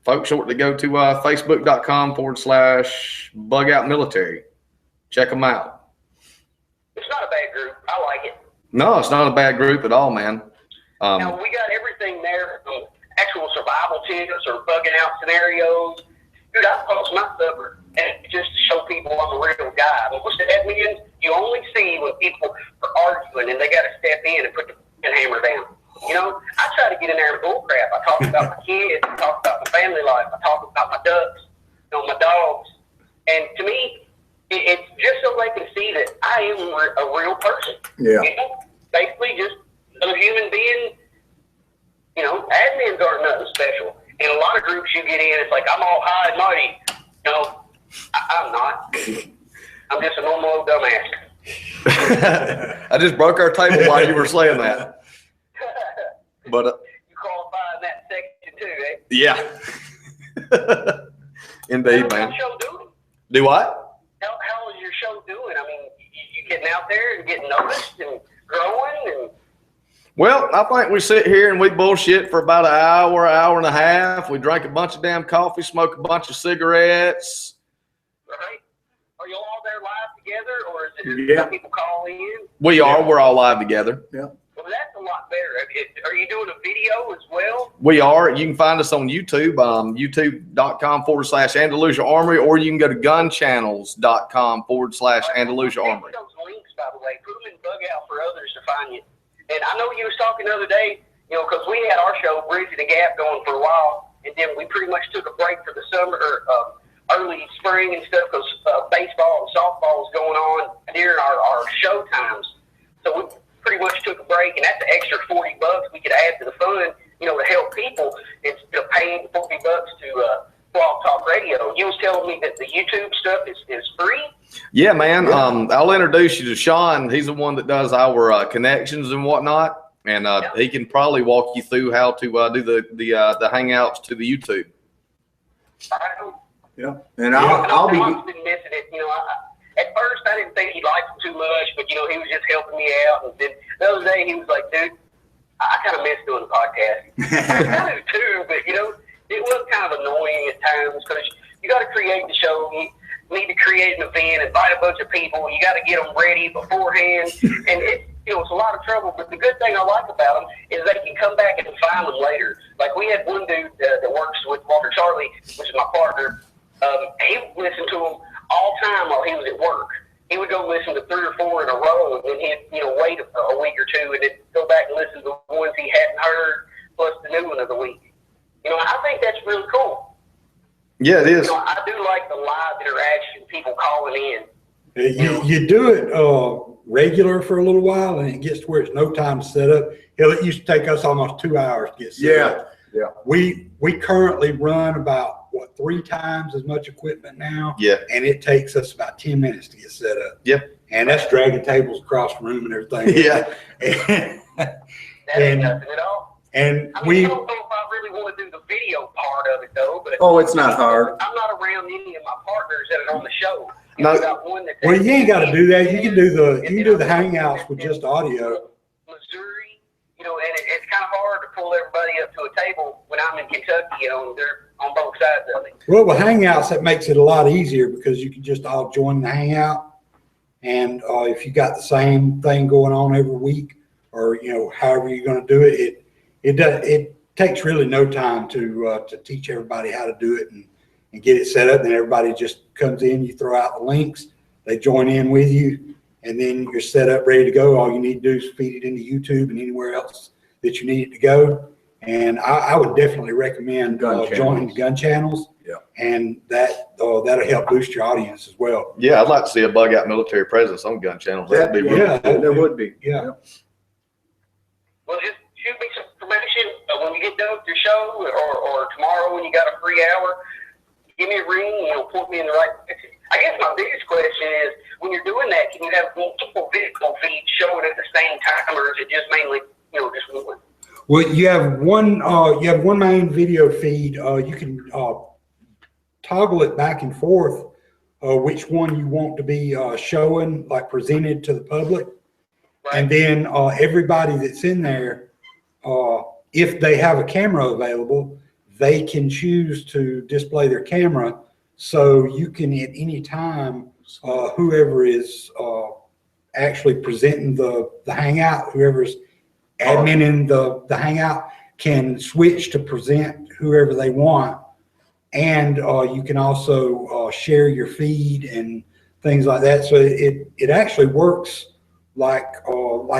folks short to go to facebook.com/bugoutmilitary. Check them out. It's not a bad group. I like it. No, it's not a bad group at all, man. Now, we got everything there from actual survival tips or bugging out scenarios. Dude, I post my stuff and just to show people I'm a real guy. But what's the admin? You only see when people are arguing and they got to step in and put the hammer down. You know, I try to get in there and bullcrap. I talk about my kids. I talk about my family life. I talk about my ducks, my dogs. And to me, it's just so they can see that I am a real person. Yeah. You know, basically just a human being. You know, admins aren't nothing special. In a lot of groups you get in, it's like, I'm all high and mighty. No, I'm not. I'm just a normal old dumbass. I just broke our table while you were saying that. But you qualify in that section too, eh? yeah. Indeed, How's man. your show doing? Do what? How is your show doing? I mean, you getting out there and getting noticed and growing and. Well, I think we sit here and we bullshit for about an hour and a half. We drink a bunch of damn coffee, smoke a bunch of cigarettes. Right. Are you all there live together, or is it Yeah. some people call in? We're all live together. Well, that's a lot better. Are you doing a video as well? We are. You can find us on YouTube, youtube.com/Andalusia Armory, or you can go to gunchannels.com/Andalusia Armory. Those links, by the way, put them in bug out for others to find you. And I know you was talking the other day, because we had our show, Bridging the Gap, going for a while, and then we pretty much took a break for the summer, or early spring and stuff, because baseball and softball was going on during our show times. So we pretty much took a break, and that's an extra $40 we could add to the fund, to help people instead of paying $40 to Blog Talk Radio. You was telling me that the YouTube stuff is free? Yeah, man. I'll introduce you to Sean. He's the one that does our connections and whatnot, and he can probably walk you through how to do the hangouts to the YouTube. Yeah, and I'll be. I've been missing it. At first I didn't think he liked it too much, but he was just helping me out. And then the other day he was like, "Dude, I kind of miss doing the podcast." I do too, but it was kind of annoying at times because you got to create the show. You need to create an event, invite a bunch of people. You got to get them ready beforehand, and it's a lot of trouble. But the good thing I like about them is they can come back and find them later. Like we had one dude that works with Walter Charlie, which is my partner. He would listen to them all time while he was at work. He would go listen to 3 or 4 in a row, and then he'd wait a week or two, and then go back and listen to the ones he hadn't heard, plus the new one of the week. I think that's really cool. Yeah, it is. I do like the live interaction, people calling in. You do it regular for a little while, and it gets to where it's no time to set up. Hell, it used to take us almost 2 hours to get set up. Yeah. We currently run about 3 times as much equipment now. Yeah. And it takes us about 10 minutes to get set up. Yeah. And that's dragging tables across the room and everything. Yeah. That ain't nothing at all. And I don't know if I really want to do the video part of it though, but It's not hard. I'm not around any of my partners that are on the show. No. I got one that well, you ain't got to do that. You can do the hangouts with just audio. Missouri, and it's kind of hard to pull everybody up to a table when I'm in Kentucky. They're on both sides of it. Well, with hangouts, that makes it a lot easier because you can just all join the hangout, and if you got the same thing going on every week, or however you're going to do it, it takes really no time to teach everybody how to do it and get it set up. Then everybody just comes in, you throw out the links, they join in with you, and then you're set up, ready to go. All you need to do is feed it into YouTube and anywhere else that you need it to go. And I would definitely recommend joining the gun channels. Yeah. And that'll help boost your audience as well. Yeah, I'd like to see a bug out military presence on gun channels. That'd be really cool. There would be. Yeah. Well, just shoot me some information when you get done with your show, or tomorrow when you got a free hour. Give me a ring, point me in the right direction. I guess my biggest question is, when you're doing that, can you have multiple vehicle feeds showing at the same time, or is it just mainly, just one? Well, you have one main video feed. You can toggle it back and forth, which one you want to be showing, like presented to the public. Right. And then everybody that's in there, if they have a camera available, they can choose to display their camera. So you can at any time, whoever is actually presenting the Hangout, whoever's adminning the Hangout, can switch to present whoever they want. And you can also share your feed and things like that. So it actually works like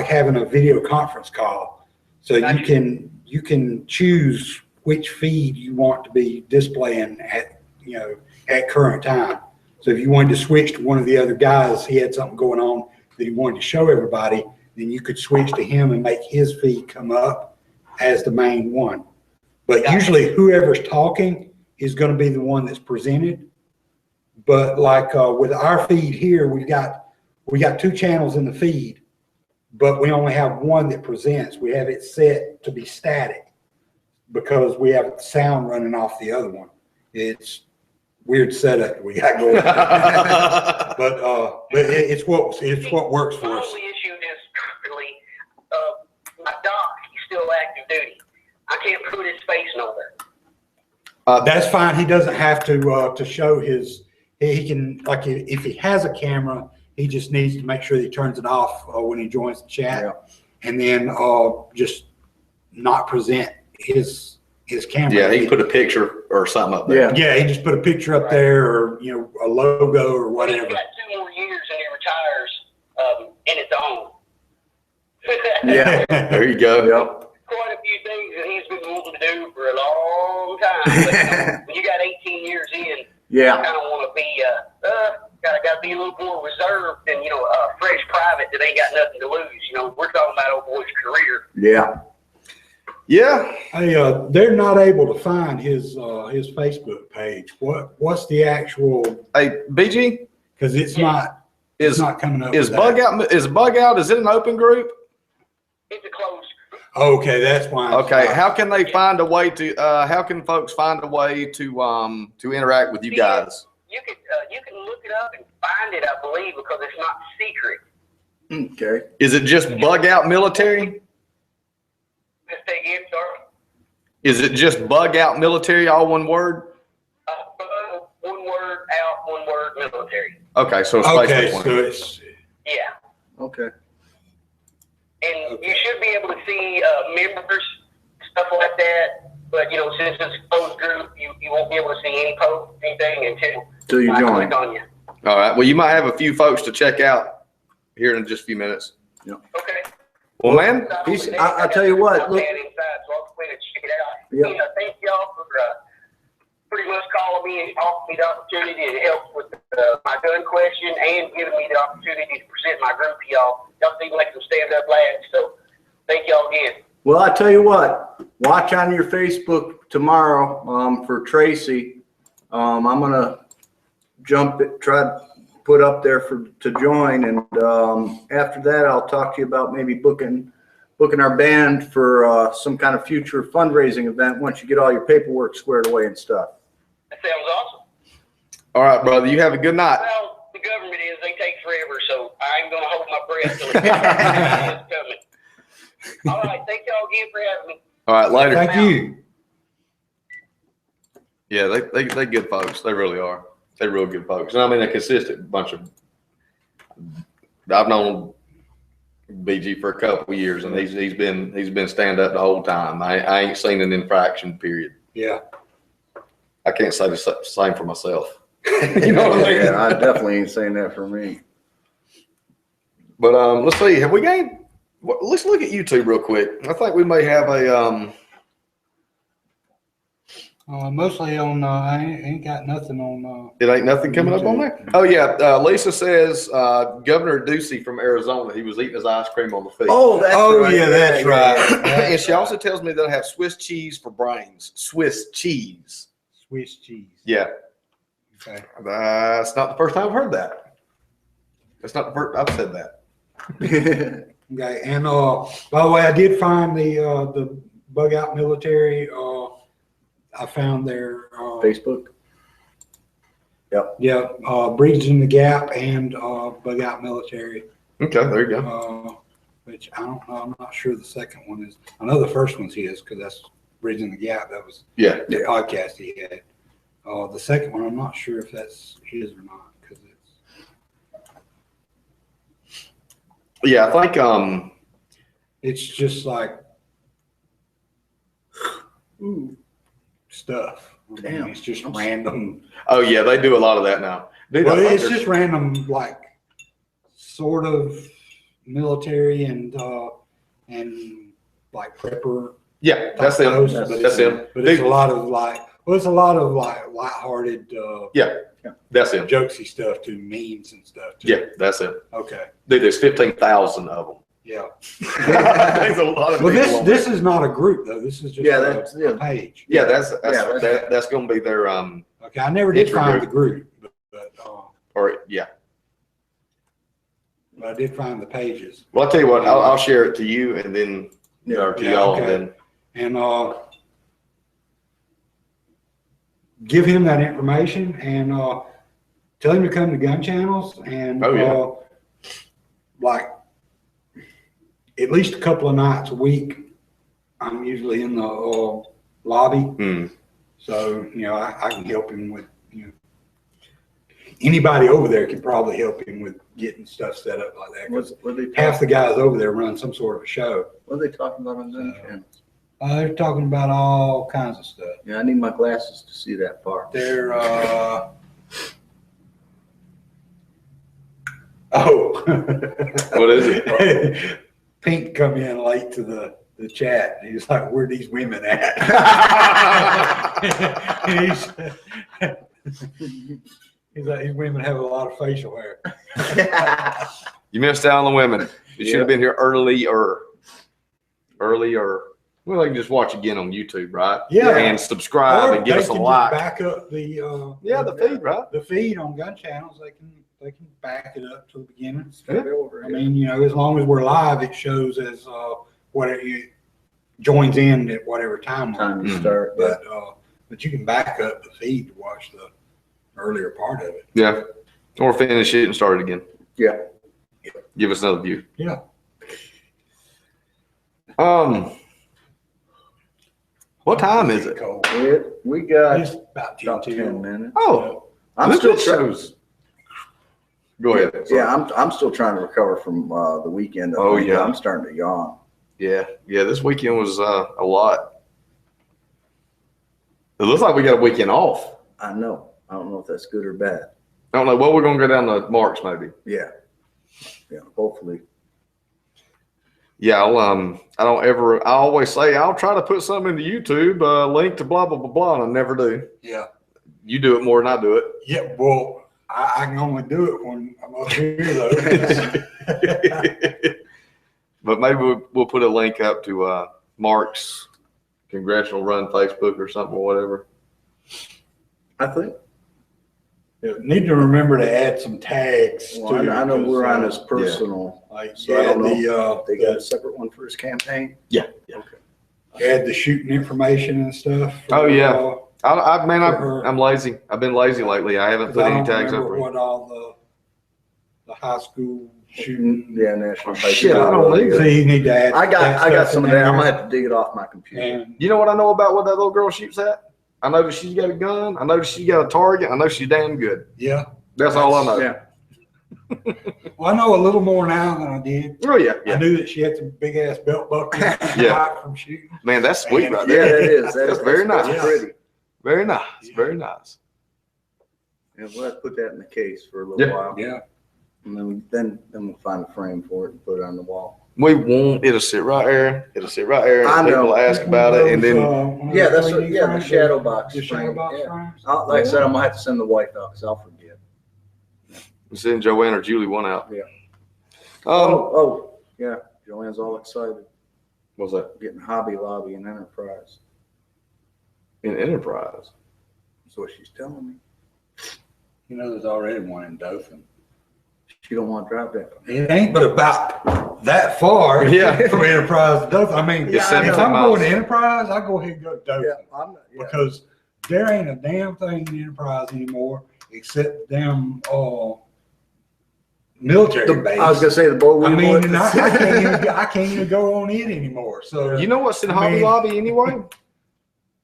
having a video conference call. So you can choose which feed you want to be displaying at current time. So if you wanted to switch to one of the other guys, he had something going on that he wanted to show everybody, then you could switch to him and make his feed come up as the main one. But usually whoever's talking is going to be the one that's presented. But like with our feed here, we got 2 channels in the feed, but we only have one that presents. We have it set to be static because we have sound running off the other one. It's weird setup we got going on. but it's what works for My us. only issue is currently my doc, he's still active duty. I can't put his face nowhere. That's fine. He doesn't have to show his. He can, like, if he has a camera, he just needs to make sure that he turns it off when he joins the chat, and then just not present his camera. Yeah, he can put a picture or something up there. Yeah, he just put a picture up there, or a logo or whatever. He's got 2 more years and he retires, and it's on. Yeah. There you go. Yep. Quite a few things that he's been wanting to do for a long time. But, when you got 18 years in, Yeah. I kind of want to be, got to be a little more reserved than, a fresh private that ain't got nothing to lose. We're talking about old boy's career. Yeah. Yeah. Hey, they're not able to find his Facebook page. What's the actual? Hey, BG, Because it's not coming up. is with Bug that. Out? Is Bug Out? Is it an open group? It's a closed. Okay, that's why. it's Okay. not. How can they find a way to? How can folks find a way to interact with you guys? You can look it up and find it, I believe, because it's not secret. Okay. Is it just Bug Out Military? Just say again, sorry. Is it just Bug Out Military, all one word? One word out, one word military. Okay, so it's Okay, Facebook. so it's Yeah. Okay. And you should be able to see members, stuff like that. But, since it's a closed group, you won't be able to see any post, anything until you I join. click on you. All right. Well, you might have a few folks to check out here in just a few minutes. Okay. Well, man, I tell you what, look. Inside, so I'll go ahead and check it out. Yeah. Thank y'all for pretty much calling me and offering me the opportunity to help with my gun question and giving me the opportunity to present my group to y'all. Y'all seem like some stand-up lads, so thank y'all again. Well, I tell you what, watch on your Facebook tomorrow for Tracy. I'm gonna try to put up there to join, and after that, I'll talk to you about maybe booking our band for some kind of future fundraising event once you get all your paperwork squared away and stuff. That sounds awesome. all right, brother. You have a good night. Well, the government they take forever, so I ain't gonna hold my breath till it's coming. All right, thank y'all again for having me. All right, later. thank you. Yeah, they good folks. They really are. They're real good folks. And I mean, a consistent bunch of. I've known BG for a couple of years, and he's been stand up the whole time. I ain't seen an infraction. Period. Yeah. I can't say the same for myself. You know what I mean? Yeah, I definitely ain't saying that for me. But let's see. Have we gained? Let's look at YouTube real quick. I think we may have a Mostly on. I ain't got nothing on. It ain't nothing coming up on there. Oh yeah, Lisa says Governor Ducey from Arizona. He was eating his ice cream on the feed. Oh, that's right. yeah, that's right. And she also tells me they'll have Swiss cheese for brains. Swiss cheese. Swiss cheese. Yeah, Okay. that's not the first time I've heard that. That's not the first I've said that. Okay. And by the way, I did find the Bug Out Military. I found their Facebook. yeah, Breeds in the Gap and Bug Out Military. Okay, there you go. Which I don't know. I'm not sure the second one is. I know the first one's his because that's Bridging the Gap. That was Yeah. the podcast he had. The second one, I'm not sure if that's his or not because Yeah, I think it's just like stuff. I mean, Damn. it's just random. oh yeah, they do a lot of that now. Dude, Well, I think it's there's- just random, like sort of military and like prepper. yeah, that's them. posts, That's- but That's it's- them. But it's Dude, a lot of like, well, it's a lot of like lighthearted, that's them. jokesy stuff too, memes and stuff too. Yeah, that's it. Okay. Dude, there's 15,000 of them. Yeah. There's a lot of Well, people on this is not a group though. This is just Yeah, a that's- yeah. page. Yeah, Yeah, that's going to be their Okay. I never did Intro find group. the group, or yeah. but I did find the pages. Well, I'll tell you what, I'll share it to you and then or to Yeah, y'all okay. and then And give him that information and tell him to come to gun channels and Oh, yeah. like at least a couple of nights a week. I'm usually in the lobby, so I can help him with anybody over there can probably help him with getting stuff set up like that. 'Cause What they half the guys over there run some sort of a show. What are they talking about on Gun channels? They're talking about all kinds of stuff. Yeah, I need my glasses to see that far. They're What is it? Pink come in late to the chat. He's like, "Where these women at?" he's like, "These women have a lot of facial hair." you missed out on the women. You should Yeah. have been here earlier. Well, they can just watch again on YouTube, right? Yeah. And subscribe Or and give they us a can just like. back up the The feed, right? the feed on gun channels. They can back it up to the beginning. Straight over, I yeah. mean, as long as we're live, it shows as whatever you joins in at whatever time. Time to Mhm. start. But you can back up the feed to watch the earlier part of it. Yeah. Or finish it and start it again. Yeah. Give us another view. Yeah. What time is it? Cold. We got It's about 10 about 10 minutes. Oh, I'm look still at trying. shows. Go ahead. Yeah, I'm still trying to recover from the weekend. Oh, yeah. I'm starting to yawn. Yeah. This weekend was a lot. It looks like we got a weekend off. I know. I don't know if that's good or bad. I don't know. Well, we're gonna go down to March maybe. Yeah. Yeah. Hopefully. Yeah, I always say I'll try to put something into YouTube, link to blah blah blah blah, and I never do. Yeah. You do it more than I do it. Yeah. Well, I can only do it when I'm up here, though. But maybe we'll put a link up to Mark's Congressional Run Facebook or something or whatever. I think. Need to remember to add some tags. Well, too, I know we're on his because, personal. like, So I don't add They got a separate one for his campaign. Yeah. add the shooting information and stuff. Oh, yeah. For I'm lazy. I've been lazy lately. I haven't 'cause put I any don't tags up. remember what all the high school shooting. Yeah, National. Shit, I don't need So you need to add. I got stuff some in of that. I'm there. gonna have to dig it off my computer. And You know what I know about what that little girl shoots at? I know that she's got a gun. I know that she's got a target. I know she's damn good. yeah, That's all I know. Yeah. well, I know a little more now than I did. Oh yeah, I knew that she had some big ass belt buckles Yeah. from shooting. Man, that's sweet right Yeah, there. that is. That's very nice. That's pretty. Very nice. Yeah. Very nice. Yeah, we'll have to put that in the case for a little Yeah. while. Yeah, And then we'll find a frame for it and put it on the wall. We won't. It'll sit right there. It'll sit right there. I And people know. ask about it, and then Yeah, that's what, the shadow box. The shadow frame, box yeah. frames. Like I said, I'm gonna have to send the wife out because I'll forget. we send Joanne or Julie one out. Yeah. Oh, Yeah. Joanne's all excited. what's that? Getting Hobby Lobby and Enterprise. In Enterprise. That's what she's telling me. There's already one in Dothan. She don't want to drive that. It ain't but about that far Yeah. from Enterprise to Dothan. I mean, Yeah, if I'm going to Enterprise, I go ahead and go to Dothan. I'm not, Because there ain't a damn thing in Enterprise anymore except the damn military base. I was gonna say the boat. I mean, and I can't even go on it anymore. So You know what's in I Hobby mean- Lobby anyway?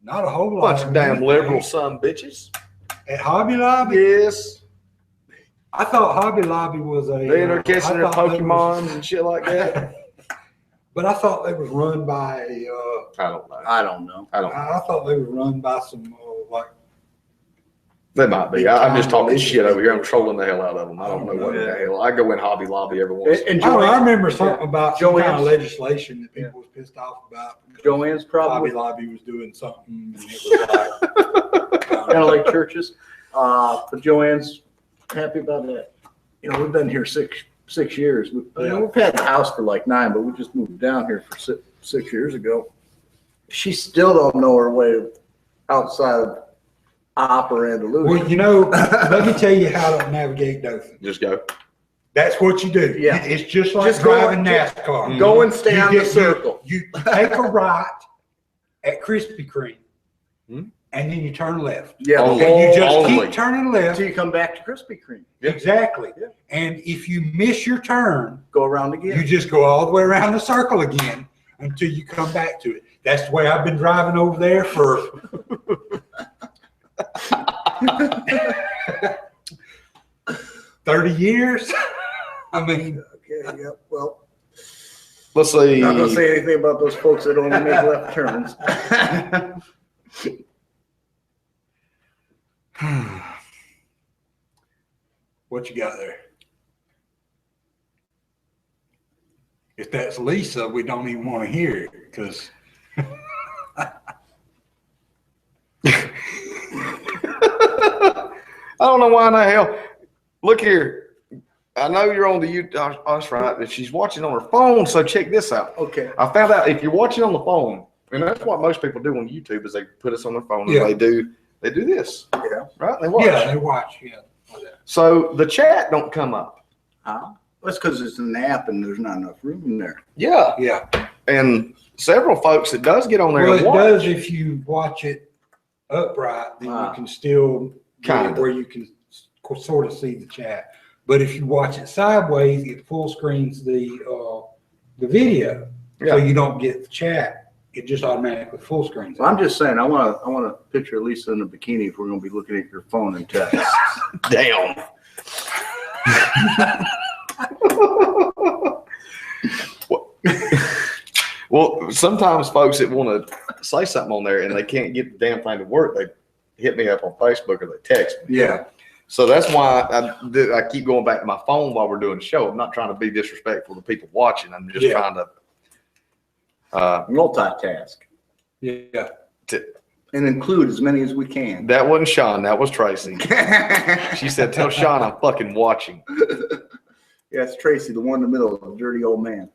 not a whole lot. Bunch of damn anything. liberal son bitches. At Hobby Lobby. Yes. I thought Hobby Lobby was a. They in there catching their I thought they Pokemon was- and shit like that. But I thought they was run by. I don't know. I don't know. I don't know. I thought they was run by some like. They might be. I'm just talking shit over here. I'm trolling the hell out of them. I don't know what the hell. I go in Hobby Lobby every once. And I remember something about some kind of Joanne's- legislation that people was pissed off about. Joanne's Hobby probably Lobby was doing something, and it was like kind of like churches. But Joanne's happy about that. You know, we've been here six years. We've had the house for like 9, but we just moved down here for 6 years ago. She still don't know her way outside of Operandaloo. Well, you know, let me tell you how to navigate Dothan. Just go. That's what you do. Yeah. It's just like Just go- driving NASCAR. Go and stay You on get- the circle. You take a right at Krispy Kreme, Hmm? and then you turn left. Yeah, Only. And you just Only. keep turning left. until you come back to Krispy Kreme. Yeah. Exactly. Yeah. And if you miss your turn, Go around you again. just go all the way around the circle again until you come back to it. That's the way I've been driving over there for 30 years. I mean, Okay, yeah, well, Let's see. not gonna say anything about those folks that only make left turns. what you got there? If that's Lisa, we don't even want to hear it because I don't know why in the hell. Look here. I know you're on the YouTube. Oh, that's right. That she's watching on her phone. So check this out. Okay. I found out if you're watching on the phone, and that's what most people do on YouTube is they put us on their phone and Yeah. they do this. Yeah. Right? They watch. yeah, they watch. Yeah. So the chat don't come up. Huh? That's because it's an app and there's not enough room in there. Yeah. Yeah. And several folks that does get on there Well, and it watch. does if you watch it upright, then Ah. you can still get it Kinda. where you can sort of see the chat. But if you watch it sideways, it full screens the video, Yeah. so you don't get the chat. It just automatically full screens. Well, I'm just saying, I want to picture Lisa in a bikini if we're going to be looking at your phone and text. Damn. Well, sometimes folks that want to say something on there and they can't get the damn thing to work, they hit me up on Facebook or they text me. Yeah. So that's why I keep going back to my phone while we're doing the show. I'm not trying to be disrespectful to people watching. I'm just Yeah. trying to Multitask Yeah. and include as many as we can. that wasn't Sean, that was Tracy. She said, "Tell Sean I'm fucking watching." Yeah, it's Tracy, the one in the middle, the dirty old man.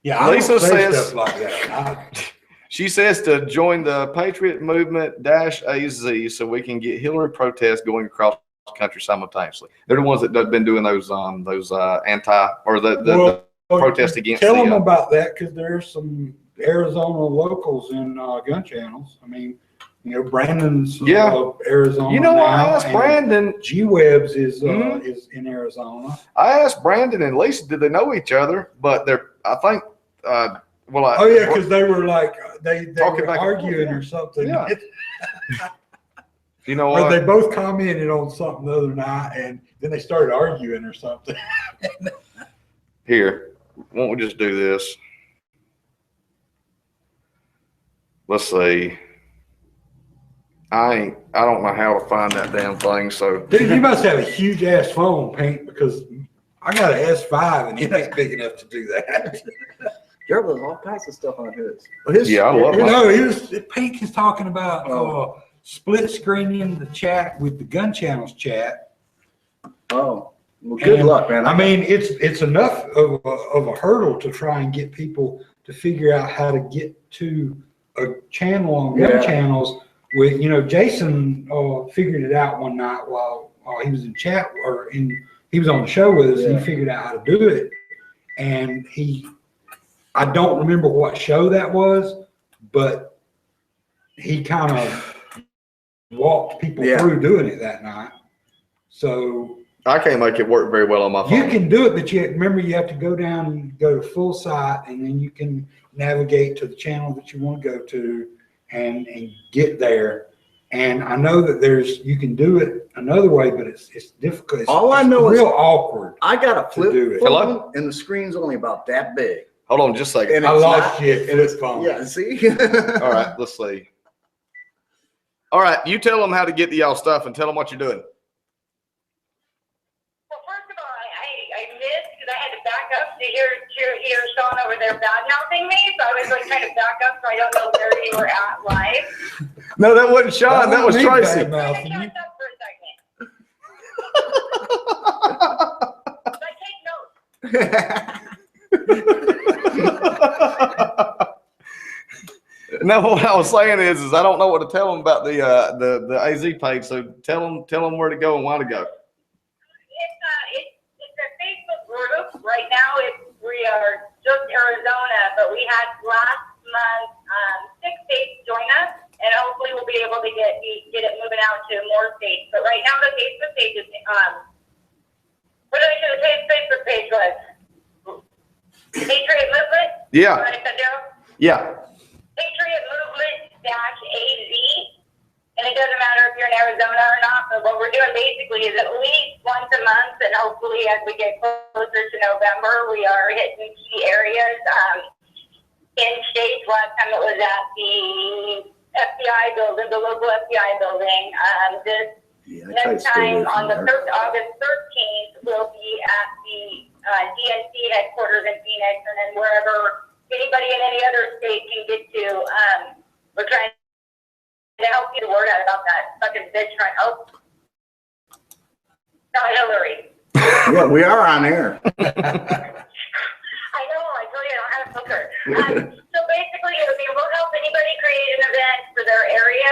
Yeah. I Lisa don't say says- stuff like that. She says to join the Patriot Movement -AZ so we can get Hillary protests going across the country simultaneously. They're the ones that have been doing those anti or the protest against Tell the, them about that because there's some Arizona locals in gun channels. I mean, you know, Brandon's Arizona. You know, I now, asked and Brandon. G-Webs is Mhm. is in Arizona. I asked Brandon and Lisa, did they know each other? But I think. Oh yeah, because they were like they Talking were back and forth, arguing yeah. or something. Yeah. You know Or what? they both commented on something the other night, and then they started arguing or something. Here, won't we just do this? Let's see. I don't know how to find that damn thing. So Dude, you must have a huge ass phone, Pink, because I got an S5 and it ain't big enough to do that. Gerald has all kinds of stuff on his. Yeah, I love No, Pink is talking about split screening the chat with the gun channels chat. Oh, well, good And, luck, man. I mean, it's enough of a hurdle to try and get people to figure out how to get to a channel on gun channels. With Jason figured it out one night while he was in chat or in he was on the show with us, and Yeah. he figured out how to do it. And I don't remember what show that was, but he kind of walked people through doing it that night. So I can't make it work very well on my phone. you can do it, but remember you have to go down and go to full site, and then you can navigate to the channel that you want to go to and get there. And I know that you can do it another way, but it's difficult. All I know it's is real awkward. I got a flip do it. phone, and the screen's only about that big. Hold on just a second. And I it's lost not- you at and it's- flip phone. Yeah, see? All right, let's see. All right, you tell them how to get to y'all stuff and tell them what you're doing. Well, first of all, I missed because I had to back up to hear Sean over there bad mouthing me. So I was like trying to back up so I don't know where you were at live. No, that wasn't Sean. That was Me Tracy. bad-mouthing Catch you. up for a second. But I take notes. No, what I was saying is I don't know what to tell them about the AZ page. So tell them where to go and why to go. It's a Facebook group. Right now, we are just Arizona, but we had last month 6 states join us, and hopefully we'll be able to get it moving out to more states. But right now, the Facebook page is what did I say the Facebook page was? Patriot Movement. Yeah. What I said there? Yeah. Patriot Movement -AZ. And it doesn't matter if you're in Arizona or not, but what we're doing basically is at least once a month, and hopefully as we get closer to November, we are hitting key areas in states. Last time it was at the FBI building, the local FBI building. Next time on the August 13th, we'll be at the DNC headquarters in Phoenix, and then wherever anybody in any other state can get to, we're trying to help get the word out about that fucking bitch trying. Oh, not Hillary. Yeah, we are on air. I know. I told you I don't have a filter. So basically, we'll help anybody create an event for their area.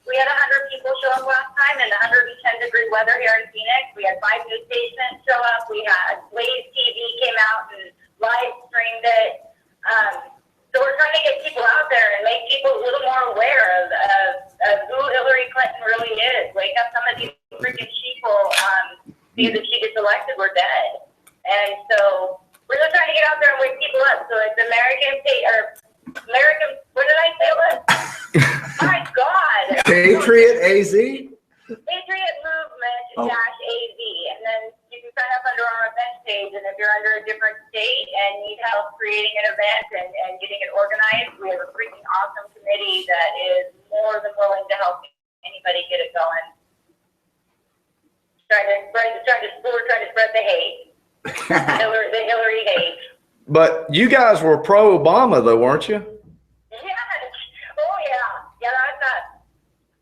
We had 100 people show up last time in 110-degree weather here in Phoenix. We had 5 news stations show up. We had Blaze TV came out and live streamed it. So we're trying to get people out there and make people a little more aware of who Hillary Clinton really is. Wake up some of these freaking sheeple, because if she gets elected, we're dead. And so we're just trying to get out there and wake people up. So it's American, what did I say it was? My God. Patriot AZ? Patriot Movement -AZ, and then you can sign up under our event page. And if you're under a different state and need help creating an event and getting it organized, we have a freaking awesome committee that is more than willing to help anybody get it going. We're trying to spread the hate, the Hillary hate. But you guys were pro Obama though, weren't you? Yes. Oh yeah.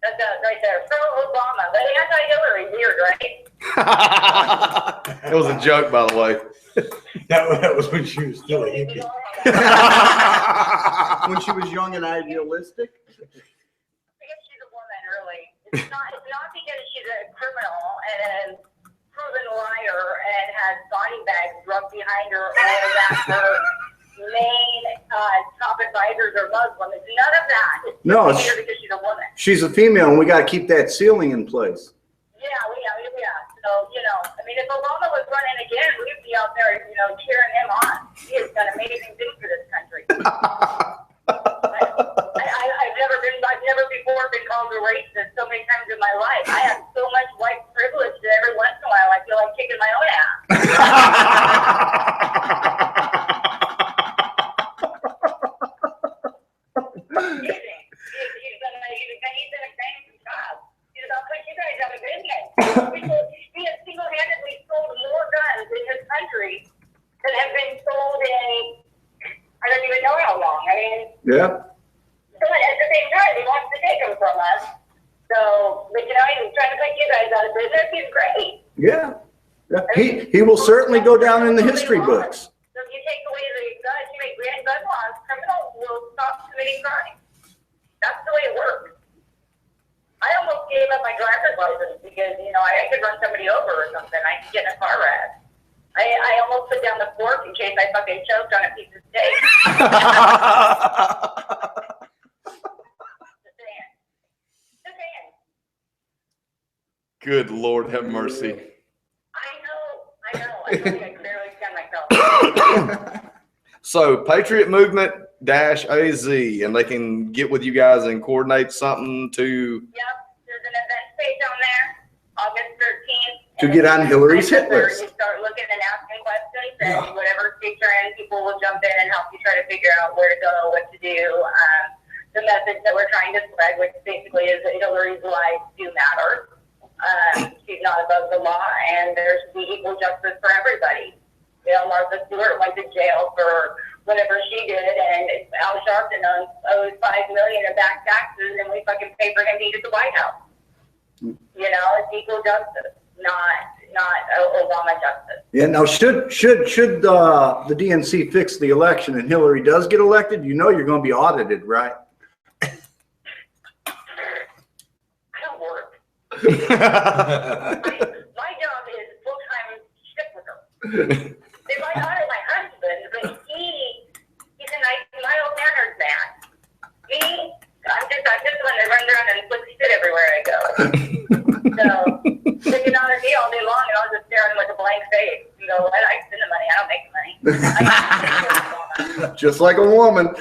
That's right there. Pro Obama, but anti-Hillary. Weird, right? It was a joke, by the way. That was when she was still a hippie. When she was young and idealistic? Because she's a woman, really. It's not because she's a criminal and a proven liar and has body bags drugged behind her, or that her main top advisors are Muslim. It's none of that. It's No, just because she's a woman. She's a female, and we got to keep that ceiling in place. Yeah. So, I mean, if Obama was running again, we'd be out there, cheering him on. He has done amazing things for this country. I've never before been called a racist so many times in my life. I have so much white privilege that every once in a while I feel like kicking my own ass. He's been a crazy job. He's about putting you guys out of business. He has single-handedly sold more guns in this country than have been sold in, I don't even know how long. I mean, Yeah. but at the same time, he wants to take them from us. So, but he's trying to put you guys out of business. He's great. Yeah. He will certainly go down in the history books. So if you take away the guns, you make gun laws, criminals will stop committing crime. That's the way it works. I almost gave up my driver's license because, you know, I could run somebody over or something. I could get in a car wreck. I almost put down the fork in case I fucking choked on a piece of steak. Just saying. Good Lord, have mercy. I know. I told you I can barely stand myself. So Patriot Movement -AZ, and they can get with you guys and coordinate something to. Yep, there's an event page on there, August 13th. To get on Hillary's hit list. You start looking and asking questions, and whatever state you're in, people will jump in and help you try to figure out where to go, what to do. The message that we're trying to spread, which basically is that Hillary's lives do matter. She's not above the law, and there should be equal justice for everybody. You know, Martha Stewart went to jail for whatever she did, and Al Sharpton owes $5 million in back taxes, and we fucking pay for him to eat at the White House. You know, it's equal justice, not Obama justice. Yeah. Now, should the DNC fix the election and Hillary does get elected, you know you're going to be audited, right? I don't work. My job is full-time shit with her. They might audit my husband, but he's a nice, mild-mannered man. Me, I'm just one that runs around and flicks shit everywhere I go. So they can audit me all day long, and I'll just stare at him with a blank face and go, I spend the money, I don't make the money. Just like a woman.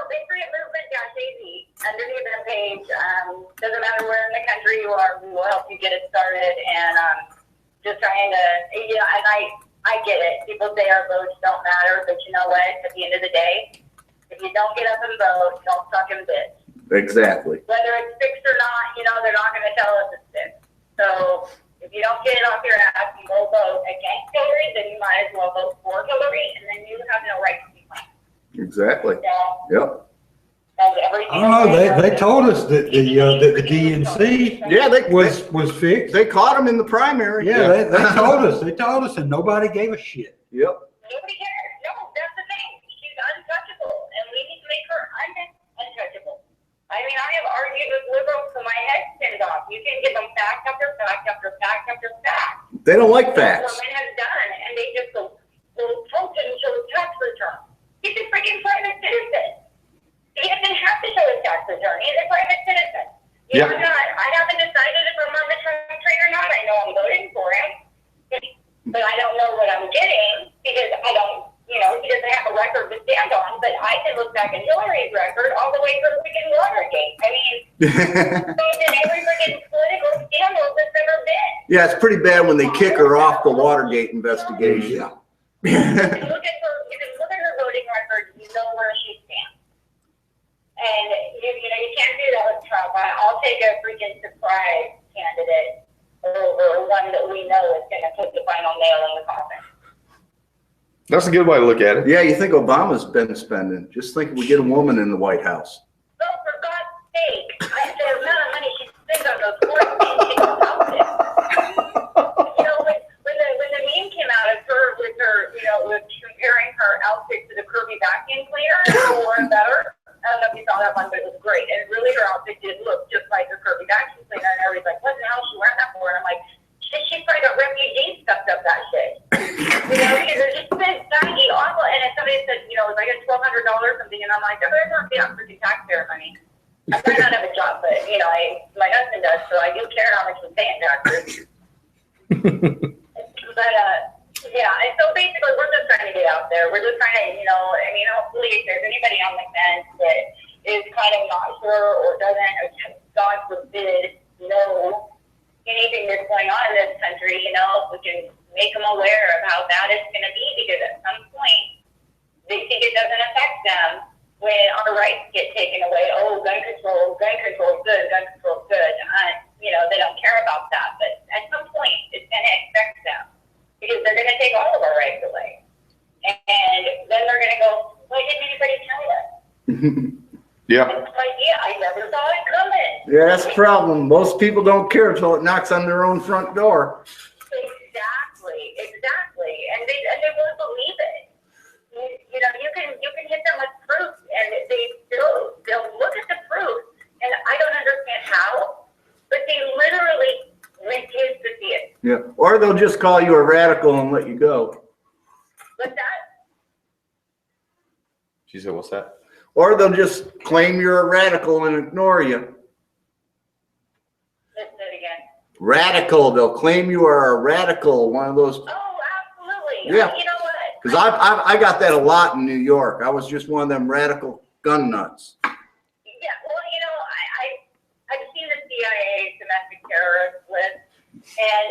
Patriot Movement-AZ, underneath that page, doesn't matter where in the country you are, we will help you get it started, and just trying to, you know, and I get it. People say our votes don't matter, but you know what? At the end of the day, if you don't get up and vote, don't suck and bitch. Exactly. Whether it's fixed or not, you know, they're not going to tell us it's fixed. So if you don't get it off your ass and go vote against Hillary, then you might as well vote for Hillary, and then you have no right to be blamed. Exactly. So, Yep. Oh, they told us that the DNC was fixed. They caught him in the primary. Yeah, they told us. They told us, and nobody gave a shit. Yep. Nobody cares. No, that's the thing. She's untouchable, and we need to make her untouchable. I mean, I have argued with liberals till my head spins off. You can give them fact after fact after fact after fact. They don't like facts. That's what men have done, and they just go, well, Trump didn't show his tax return. He's a freaking private citizen. He doesn't have to show his tax return. He's a private citizen. You know, I haven't decided if I'm on the Trump train or not. I know I'm voting for him, but I don't know what I'm getting because I don't, you know, he doesn't have a record to stand on. But I can look back at Hillary's record all the way to the freaking Watergate. I mean, he's in every freaking political scandal that's ever been. Yeah, it's pretty bad when they kick her off the Watergate investigation. Yeah. You can look at her voting record, you know where she stands. And you know, you can't do that with Trump. I'll take a freaking surprise candidate over one that we know is going to put the final nail in the coffin. That's a good way to look at it. Yeah, you think Obama's been spending. Just think we get a woman in the White House. So for God's sake, the amount of money she spends on those quarantine outfits. You know, when the meme came out of her with her, you know, with comparing her outfit to the Kirby vacuum cleaner, or better. I don't know if you saw that one, but it was great. And really, her outfit did look just like her Kirby vacuum cleaner. And everybody's like, what the hell is she wearing that for? And I'm like, she probably got refugees stuffed up that shit. You know, because it's just been saggy, awful. And then somebody said, you know, it was like a $1,200 or something. And I'm like, that better not be on freaking taxpayer money. I might not have a job, but, you know, my husband does, so I do care how much we pay in taxes. But, yeah, and so basically we're just trying to get out there. We're just trying to, you know, I mean, hopefully if there's anybody on the fence that is kind of not sure or doesn't, or God forbid, know anything that's going on in this country, you know, we can make them aware of how bad it's going to be, because at some point they think it doesn't affect them when our rights get taken away. Oh, gun control is good, gun control is good. You know, they don't care about that, but at some point it's going to affect them. Because they're going to take all of our rights away. And then they're going to go, why didn't anybody tell us? Yeah. It's like, yeah, I never saw it coming. Yeah, that's the problem. Most people don't care until it knocks on their own front door. Exactly. And they won't believe it. You know, you can hit them with proof, and they'll look at the proof, and I don't understand how, but they literally refuse to see it. Yeah. Or they'll just call you a radical and let you go. What's that? She said, what's that? Or they'll just claim you're a radical and ignore you. Let's do it again. Radical. They'll claim you are a radical. One of those. Oh, absolutely. Yeah. You know what? Because I got that a lot in New York. I was just one of them radical gun nuts. Yeah, well, you know, I've seen the CIA domestic terrorist list, and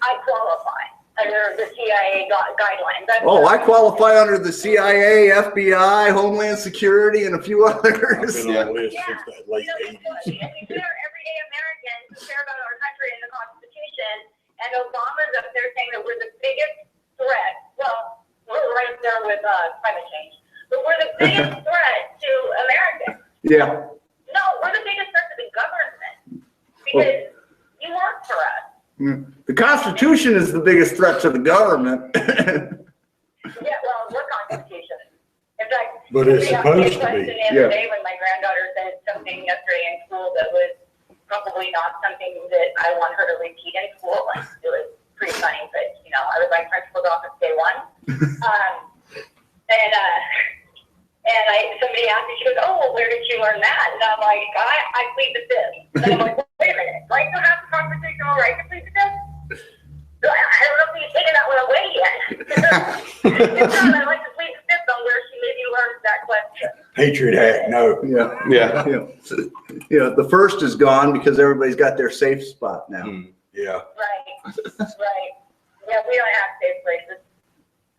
I qualify under the CIA guidelines. I qualify under the CIA, FBI, Homeland Security, and a few others. I've been on the list since the late You know, 80s. I mean, we are everyday Americans who care about our country and the Constitution, and Obama's up there saying that we're the biggest threat. Well, we're right there with climate change, but we're the biggest threat to Americans. Yeah. No, we're the biggest threat to the government because you work for us. The Constitution is the biggest threat to the government. Yeah, well, what Constitution? In fact, But it's somebody supposed asked to me a be. question the other day when my granddaughter said something yesterday in school that was probably not something that I want her to repeat in school. Like, it was pretty funny, but you know, I was like principal's office day one. Somebody asked me, she goes, "Oh, well, where did you learn that?" And I'm like, I plead the fifth. And I'm like, wait a minute, right to have the constitutional right to plead the fifth? I don't know if you've taken that one away yet. If not, I'd like to plead the fifth on where she maybe learned that question. Patriot Act, no. Yeah. Yeah. The first is gone because everybody's got their safe spot now. Yeah. Right. Yeah, we don't have safe places.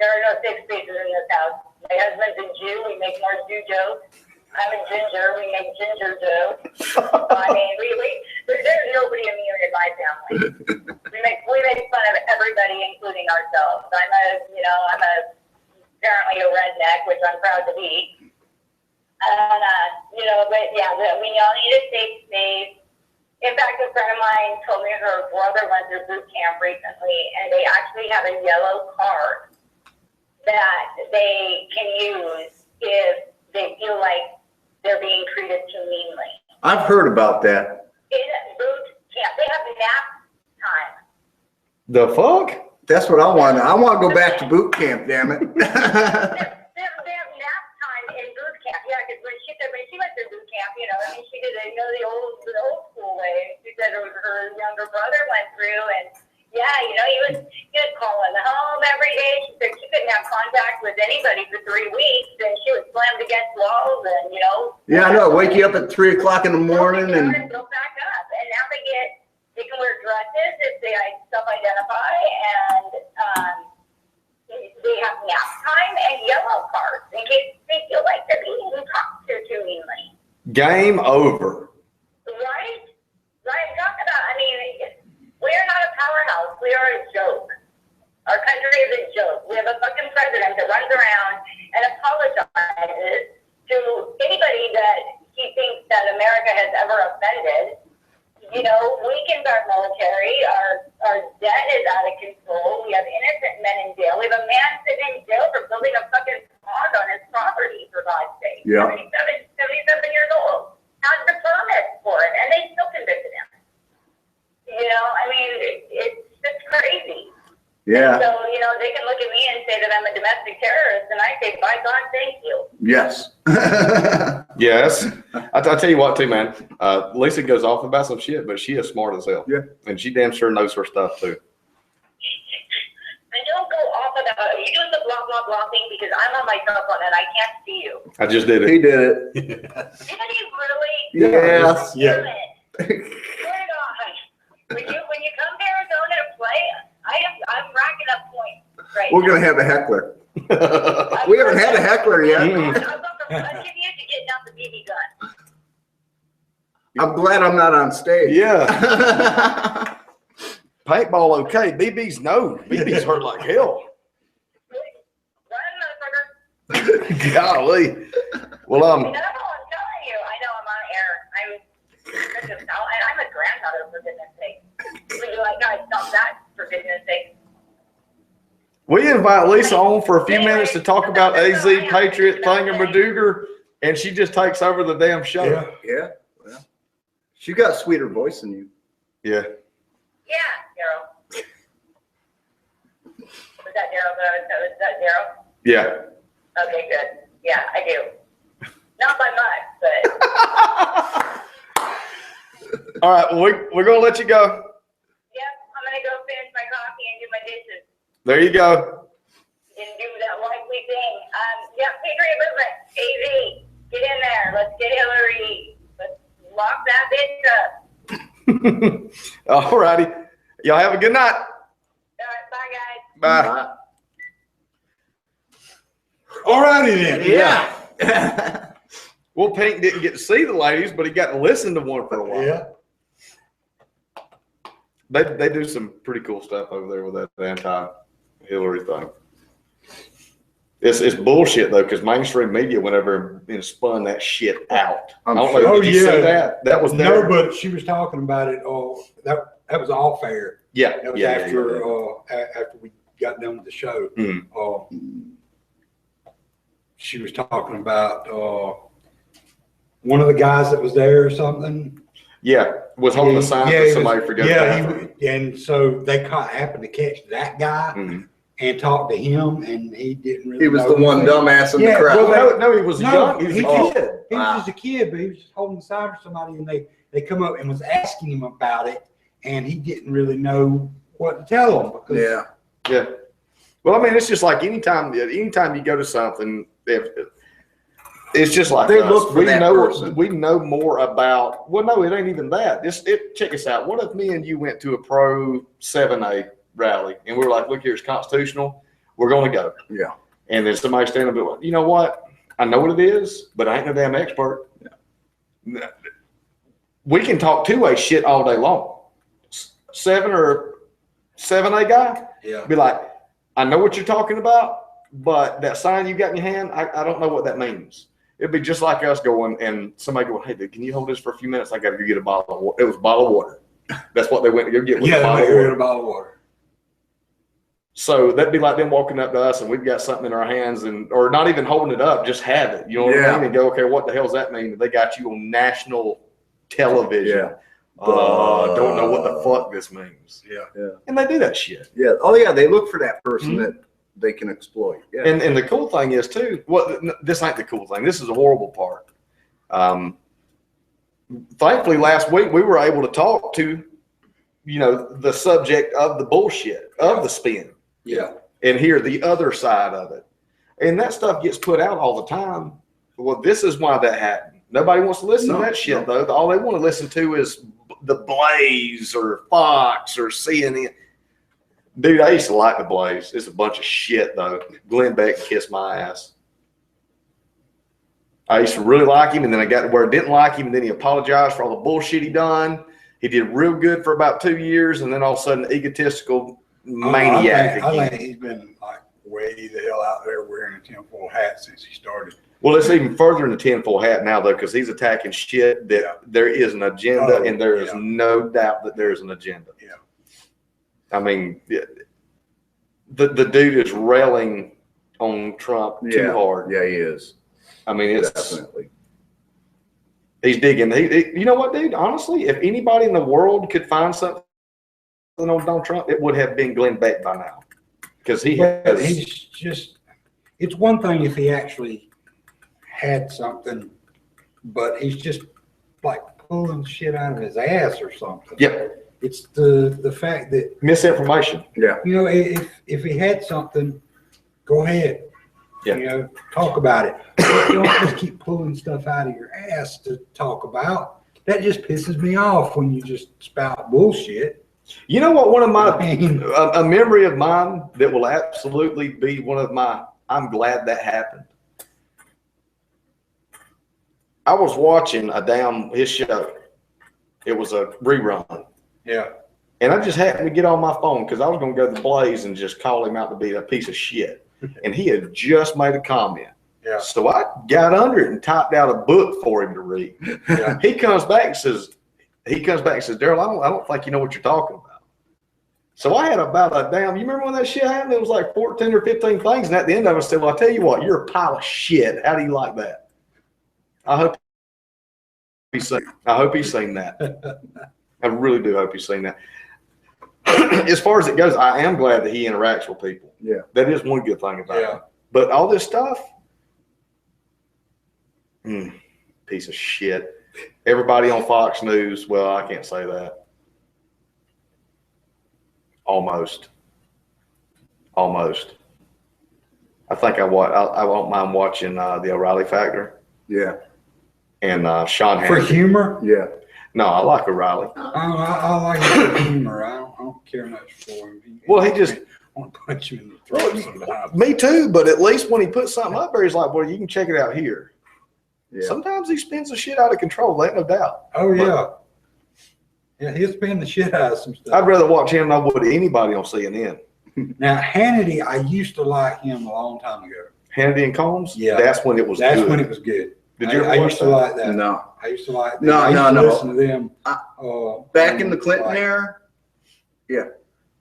There are no safe spaces in this house. My husband's a Jew. We make more Jew jokes. I'm a ginger. We make ginger jokes. I mean, there's nobody immune in my family. We make fun of everybody, including ourselves. I'm apparently a redneck, which I'm proud to be. And but yeah, we all need a safe space. In fact, a friend of mine told me her brother went through boot camp recently, and they actually have a yellow card that they can use if they feel like they're being treated too meanly. I've heard about that. In boot camp, they have nap time. The fuck? That's what I want. I want to go back to boot camp, damn it. They have nap time in boot camp. Yeah, because when she went through boot camp, she did the old school way. She said her younger brother went through, and yeah, he was calling home every day. She said she couldn't have contact with anybody for 3 weeks, and she was slammed against walls, and Yeah, I know. Wake you up at 3 o'clock in the morning and go back up. And now they can wear dresses if they self-identify, and they have nap time and yellow cards in case they feel like they're being talked to too meanly. Game over. Right? Talk about, we are not a powerhouse. We are a joke. Our country is a joke. We have a fucking president that runs around and apologizes to anybody that he thinks that America has ever offended. Weakens our military. Our debt is out of control. We have innocent men in jail. We have a man sitting in jail for building a fucking pond on his property, for God's sake. Yeah. 77 years old. Had the permit for it, and they still convicted him. It's just crazy. yeah. So, they can look at me and say that I'm a domestic terrorist, and I say, by God, thank you. Yes. Yes. I'll tell you what, too, man. Lisa goes off about some shit, but she is smart as hell. Yeah. And she damn sure knows her stuff, too. And don't go off about it. You're doing the blah, blah, blah thing because I'm on my cell phone and I can't see you. I just did it. He did it. Did you really? Yes. Yeah. Swear to God. When you come to Arizona to play, I'm racking up points right We're now. going to have a heckler. We haven't had a heckler yet. I'll go from punching you to getting out the BB gun. I'm glad I'm not on stage. Yeah. Paintball, okay. BB's no. BB's hurt like hell. Run, motherfucker. Golly. Well, No, I'm telling you. I know I'm on air. I'm a grandmother, for goodness sake. Would you like guys stop that, for goodness sake? we invite Lisa on for a few minutes to talk about AZ Patriot Thingamadooger. and she just takes over the damn show. Yeah. Yeah. Well, she got a sweeter voice than you. Yeah. Yeah, Daryl. Was that Daryl? Was that Daryl? Yeah. Okay, good. Yeah, I do. Not by much, but All right. Well, we're gonna let you go. yep, I'm gonna go finish my coffee and do my dishes There you go. and do that likely thing. Yeah, Patriot Movement, AV, get in there. Let's get Hillary. Let's lock that bitch up. All righty. Y'all have a good night. All right, bye, guys. Bye. All righty then. Yeah. Well, Pink didn't get to see the ladies, but he got to listen to one for a while. Yeah. They do some pretty cool stuff over there with that anti-Hillary thing. It's bullshit though, because mainstream media, whenever spun that shit out. I don't know. Oh, Did you see yeah. that? That was No, there. but she was talking about it. Oh, that was all fair. Yeah. That was yeah, after yeah. after we got done with the show. Mhm. She was talking about one of the guys that was there or something. Yeah, was holding a sign Yeah, for he somebody was- forgot the Yeah, bathroom. and so they happened to catch that guy Mhm. and talk to him, and he didn't really. He was know the one anything. dumbass in Yeah, the crowd. well, No, he was young. He was a just- kid. He was just a kid, but he was just holding the sign for somebody, and they come up and was asking him about it, and he didn't really know what to tell them. Because, Yeah. Yeah. Well, I mean, it's just like anytime you go to something, it's just like They us. look for that person. We know more about. Well, no, it ain't even that. Check us out. What if me and you went to a pro 7A rally and we were like, "Look here, it's constitutional. We're going to go." Yeah. And then somebody stand up and be like, "You know what? I know what it is, but I ain't no damn expert." Yeah. We can talk 2A shit all day long. 7 or 7A guy. Yeah. Be like, I know what you're talking about, but that sign you got in your hand, I don't know what that means. It'd be just like us going and somebody going, "Hey, dude, can you hold this for a few minutes? I got to go get a bottle of water." It was a bottle of water. That's what they went to go get. Was a Yeah, bottle they of were in water. a bottle of water. So that'd be like them walking up to us and we've got something in our hands or not even holding it up, just have it. You know what I Yeah. mean? And go, okay, what the hell does that mean? They got you on national television. Yeah. Don't know what the fuck this means. Yeah. Yeah. And they do that shit. Yeah. Oh, yeah. They look for that person Mhm. that they can exploit. Yeah. And the cool thing is too, this ain't the cool thing. This is a horrible part. Thankfully, last week we were able to talk to, the subject of the bullshit, of the spin, Yeah. and hear the other side of it. And that stuff gets put out all the time. Well, this is why that happened. Nobody wants to listen to that shit though. All they want to listen to is the Blaze or Fox or CNN. Dude, I used to like the Blaze. It's a bunch of shit though. Glenn Beck kissed my ass. I used to really like him, and then I got to where I didn't like him, and then he apologized for all the bullshit he done. He did real good for about 2 years, and then all of a sudden, egotistical maniac I again. think he's been like way the hell out there wearing a tinfoil hat since he started. Well, it's even further in the tinfoil hat now, though, because he's attacking shit that there is an agenda, and there is no doubt that there is an agenda. Yeah. I mean, the dude is railing on Trump too hard. Yeah, he is. I mean, it's Definitely. he's digging. You know what, dude? Honestly, if anybody in the world could find something on Donald Trump, it would have been Glenn Beck by now, because he But has. he's just, it's one thing if he actually had something, but he's just like pulling shit out of his ass or something. Yeah, It's the fact that, misinformation. Yeah. if he had something, go ahead. Yeah. Talk about it. But don't just keep pulling stuff out of your ass to talk about. That just pisses me off when you just spout bullshit. You know what? One of my I mean, a memory of mine that will absolutely be one of my. I'm glad that happened. I was watching his show. It was a rerun. yeah. And I just happened to get on my phone because I was going to go to the Blaze and just call him out to be a piece of shit. And he had just made a comment. Yeah. So I got under it and typed out a book for him to read. Yeah. He comes back and says, "Daryl, I don't think you know what you're talking about." So I had about you remember when that shit happened? It was like 14 or 15 things. And at the end of it, I said, "Well, I tell you what, you're a pile of shit. How do you like that?" I hope he's seen that. I really do hope he's seen that. As far as it goes, I am glad that he interacts with people. Yeah. That is one good thing about Yeah. him. But all this stuff, piece of shit. Everybody on Fox News, well, I can't say that. Almost. I think I won't mind watching the O'Reilly Factor Yeah. and Sean For Hannity. humor? Yeah. No, I like O'Reilly. I like him for humor. I don't care much for him. Well, he just- I want to punch him in the throat sometimes. Me too, but at least when he puts something up there, he's like, well, you can check it out here. Yeah. Sometimes he spins the shit out of control, there ain't no doubt. Oh, yeah. Yeah, he'll spin the shit out of some stuff. I'd rather watch him than I would anybody on CNN. Now, Hannity, I used to like him a long time ago. Hannity and Combs? Yeah. That's when it was That's good. when it was good. Did you ever I watch used to that? like that. No. I used to like them. No, I used no, to no. listen to them. Back in the Clinton like- era, yeah,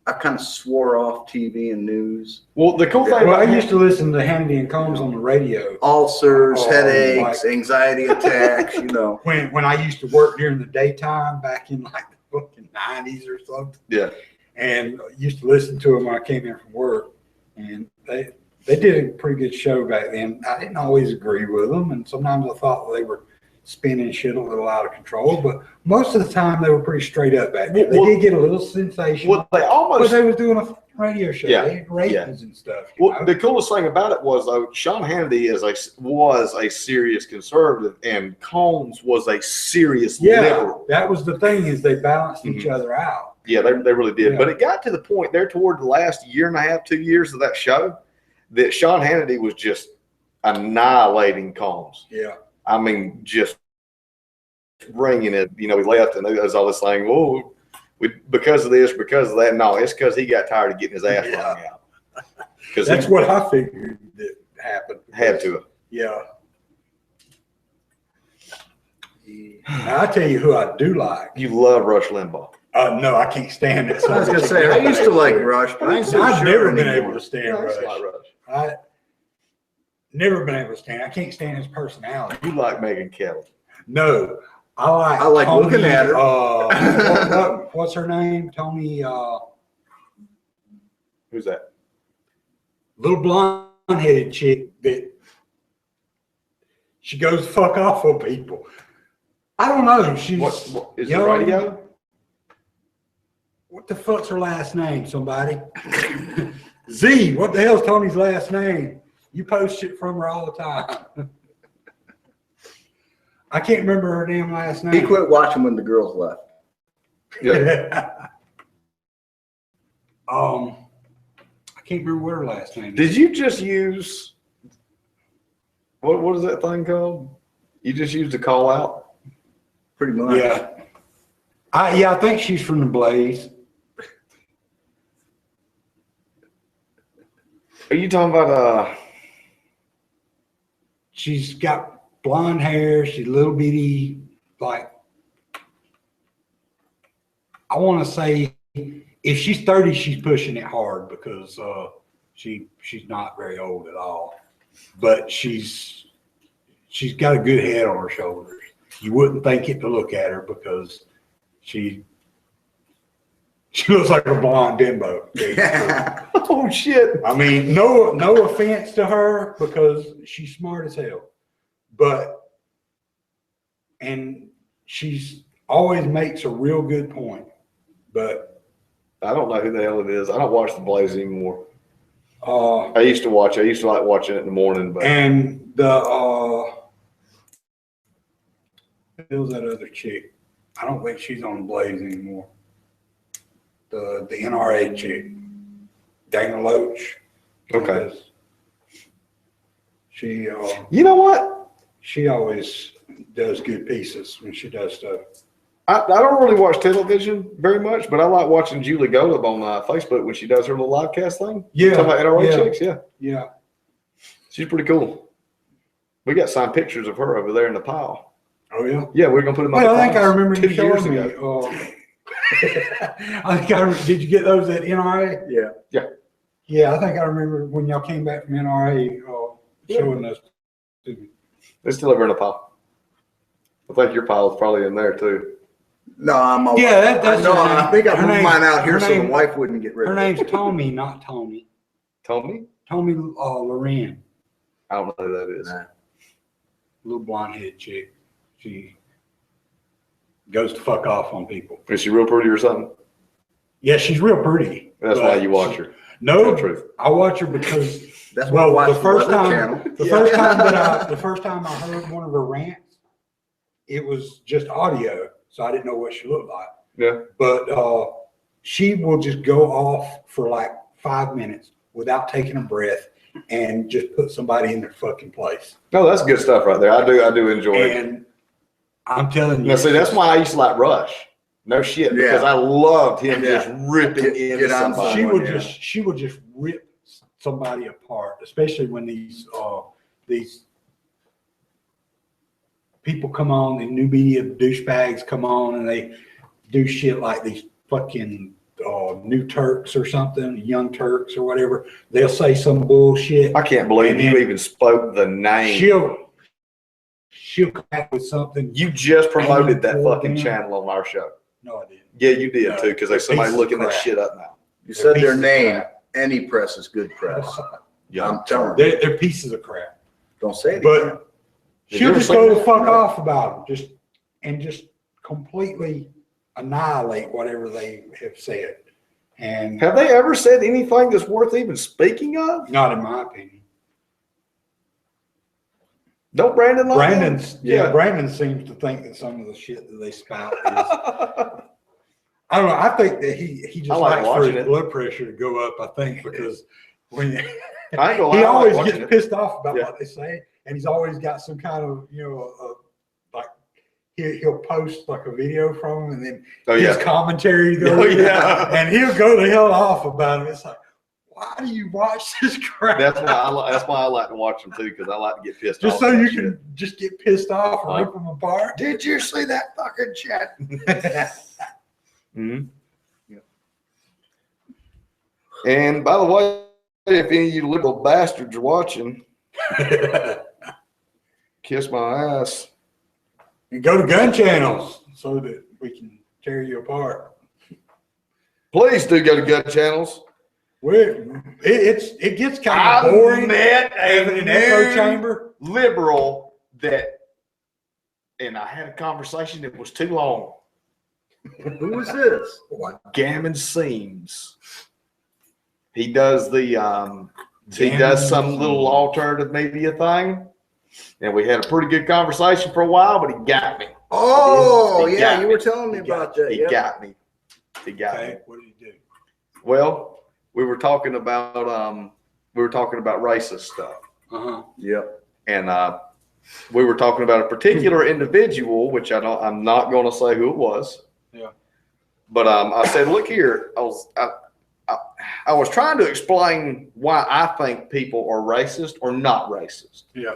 I kind of swore off TV and news. Well, the cool thing Well, I about used to listen to Hannity and Combs on the radio. Ulcers, Oh, headaches, like- anxiety attacks, you know. When I used to work during the daytime back in like the fucking 90s or something. Yeah. And used to listen to them when I came in from work. And they did a pretty good show back then. I didn't always agree with them. And sometimes I thought they were spinning shit a little out of control. But most of the time they were pretty straight up back then. They Well, did get a little sensation. Well, they But almost. they was doing a radio show. Yeah, They had ratings and stuff. you Well, know? the coolest thing about it was, though, Sean Hannity was a serious conservative, and Combs was a serious Yeah, liberal. that was the thing, is they balanced each Mhm. other out. Yeah, they really did. Yeah. But it got to the point there toward the last year and a half, 2 years of that show, that Sean Hannity was just annihilating Combs. Yeah. I mean, just bringing it. You know, he left, and there was all this thing. Oh, because of this, because of that. No, it's because he got tired of getting his ass Yeah. wrung out. Because That's he what I figured that happened. had to. Yeah. Now, I tell you who I do like. You love Rush Limbaugh. No, I can't stand it. I was gonna say I used to like Rush, but I ain't so I've sure never been anymore. able to stand Yeah, Rush. it's like Rush. I never been able to stand. I can't stand his personality. You like Megan Kelly. No, I like Tony, looking at her. What's her name? Tony. Who's that? Little blonde-headed chick that she goes fuck off on people. I don't know. She's What is it? young. Radio? What the fuck's her last name? Somebody. Z. What the hell's Tony's last name? You post shit from her all the time. I can't remember her damn last name. He quit watching when the girls left. Yeah. I can't remember what her last name is. Did you just use what is that thing called? You just used a call out? Pretty much. Yeah. I think she's from the Blaze. Are you talking about She's got blonde hair. She's a little bitty, like, I want to say if she's 30, she's pushing it hard because she's not very old at all. But she's got a good head on her shoulders. You wouldn't think it to look at her because she looks like a blonde bimbo. oh shit. I mean, no offense to her because she's smart as hell, and she's always makes a real good point. But I don't know who the hell it is. I don't watch the Blaze anymore. uh, I used to watch. I used to like watching it in the morning, but and the who's that other chick? I don't think she's on the Blaze anymore. The NRA chick, Dana Loach. Okay. She you know what? she always does good pieces when she does stuff. I don't really watch television very much, but I like watching Julie Golub on Facebook when she does her little live cast thing. Yeah, Talking about NRA yeah. chicks, yeah. Yeah. She's pretty cool. We got signed pictures of her over there in the pile. Oh yeah. Yeah, we're gonna put them on Well, the I think I piles remember 2 you years showing me. ago. I think did you get those at NRA? Yeah. Yeah, I think I remember when y'all came back from NRA showing those to me. They're still over in the pile. I think your pile's probably in there too. No, I'm all Yeah, that's no, her I name. think I Her moved name- mine out here her so the name- wife wouldn't get rid Her of it. name's Tommy, not Tony. Tommy? Tommy Loren, I don't know who that is. Nah. little blonde head chick. She goes to fuck off on people. Is she real pretty or something? Yeah, she's real pretty. That's but why you watch her. Tell No, the truth. I watch her because That's why I watched the first other time, channel. the first time I heard one of her rants, it was just audio, so I didn't know what she looked like. Yeah. But she will just go off for like 5 minutes without taking a breath and just put somebody in their fucking place. No, that's good stuff right there. I do enjoy it. And I'm telling you, Now, see, that's why I used to like Rush. No shit, because Yeah. I loved him Yeah. just ripping Get into on somebody. she would just rip somebody apart, especially when these people come on, the new media douchebags come on and they do shit like these fucking new Turks or something, young Turks or whatever. They'll say some bullshit. I can't believe And you then even spoke the name. She'll come back with something. You just promoted that Poor fucking man. channel on our show. No, I didn't. Yeah, you did No, too, because there's they're somebody pieces of looking that crap. shit up now. You said They're their pieces of name. crap. Any press is good press. Yeah. I'm telling you. They're pieces of crap. Don't say it. But again. Did you she'll ever just see go the that? fuck off about them, just completely annihilate whatever they have said. And Have they ever said anything that's worth even speaking of? not in my opinion. Don't Brandon like that? Brandon seems to think that some of the shit that they spout is I don't know. I think that he just I like likes for watching his it. blood pressure to go up, I think, because when I ain't gonna lie, he I like always watching gets it. pissed off about Yeah. what they say, and he's always got some kind of, like he'll post like a video from him, and then Oh his yeah. commentary goes, Oh, yeah. and he'll go the hell off about it. It's like, why do you watch this crap? That's why I like to watch them too, because I like to get pissed Just off. so about you shit. can just get pissed off and Right. rip them apart. Did you see that fucking chat? Mm-hmm. Yeah. And by the way, if any of you liberal bastards are watching, kiss my ass. And go to gun channels so that we can tear you apart. Please do go to gun channels. It gets kind of I boring met having a an echo new chamber. liberal and I had a conversation that was too long. Who is this? Gammon Seams. He does the he Gammon does some little Seams. alternative media thing, and we had a pretty good conversation for a while. But he got me. Oh, He yeah, got you me. were telling me He got about that. He Yeah. got me. He got me. Okay, what did you do? Well, we were talking about racist stuff, Uh-huh. Yep. and we were talking about a particular individual, which I'm not going to say who it was. Yeah. But I said, look here, I was trying to explain why I think people are racist or not racist. Yeah.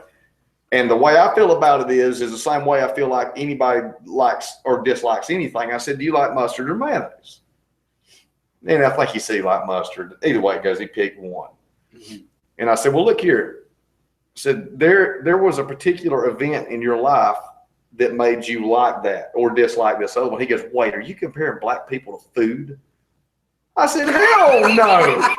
And the way I feel about it is the same way I feel like anybody likes or dislikes anything. I said, do you like mustard or mayonnaise? And I think he said he liked mustard. Either way it goes, he picked one. Mm-hmm. And I said, well, look here. I said, there was a particular event in your life that made you like that or dislike this other one. He goes, wait, are you comparing black people to food? I said, hell no.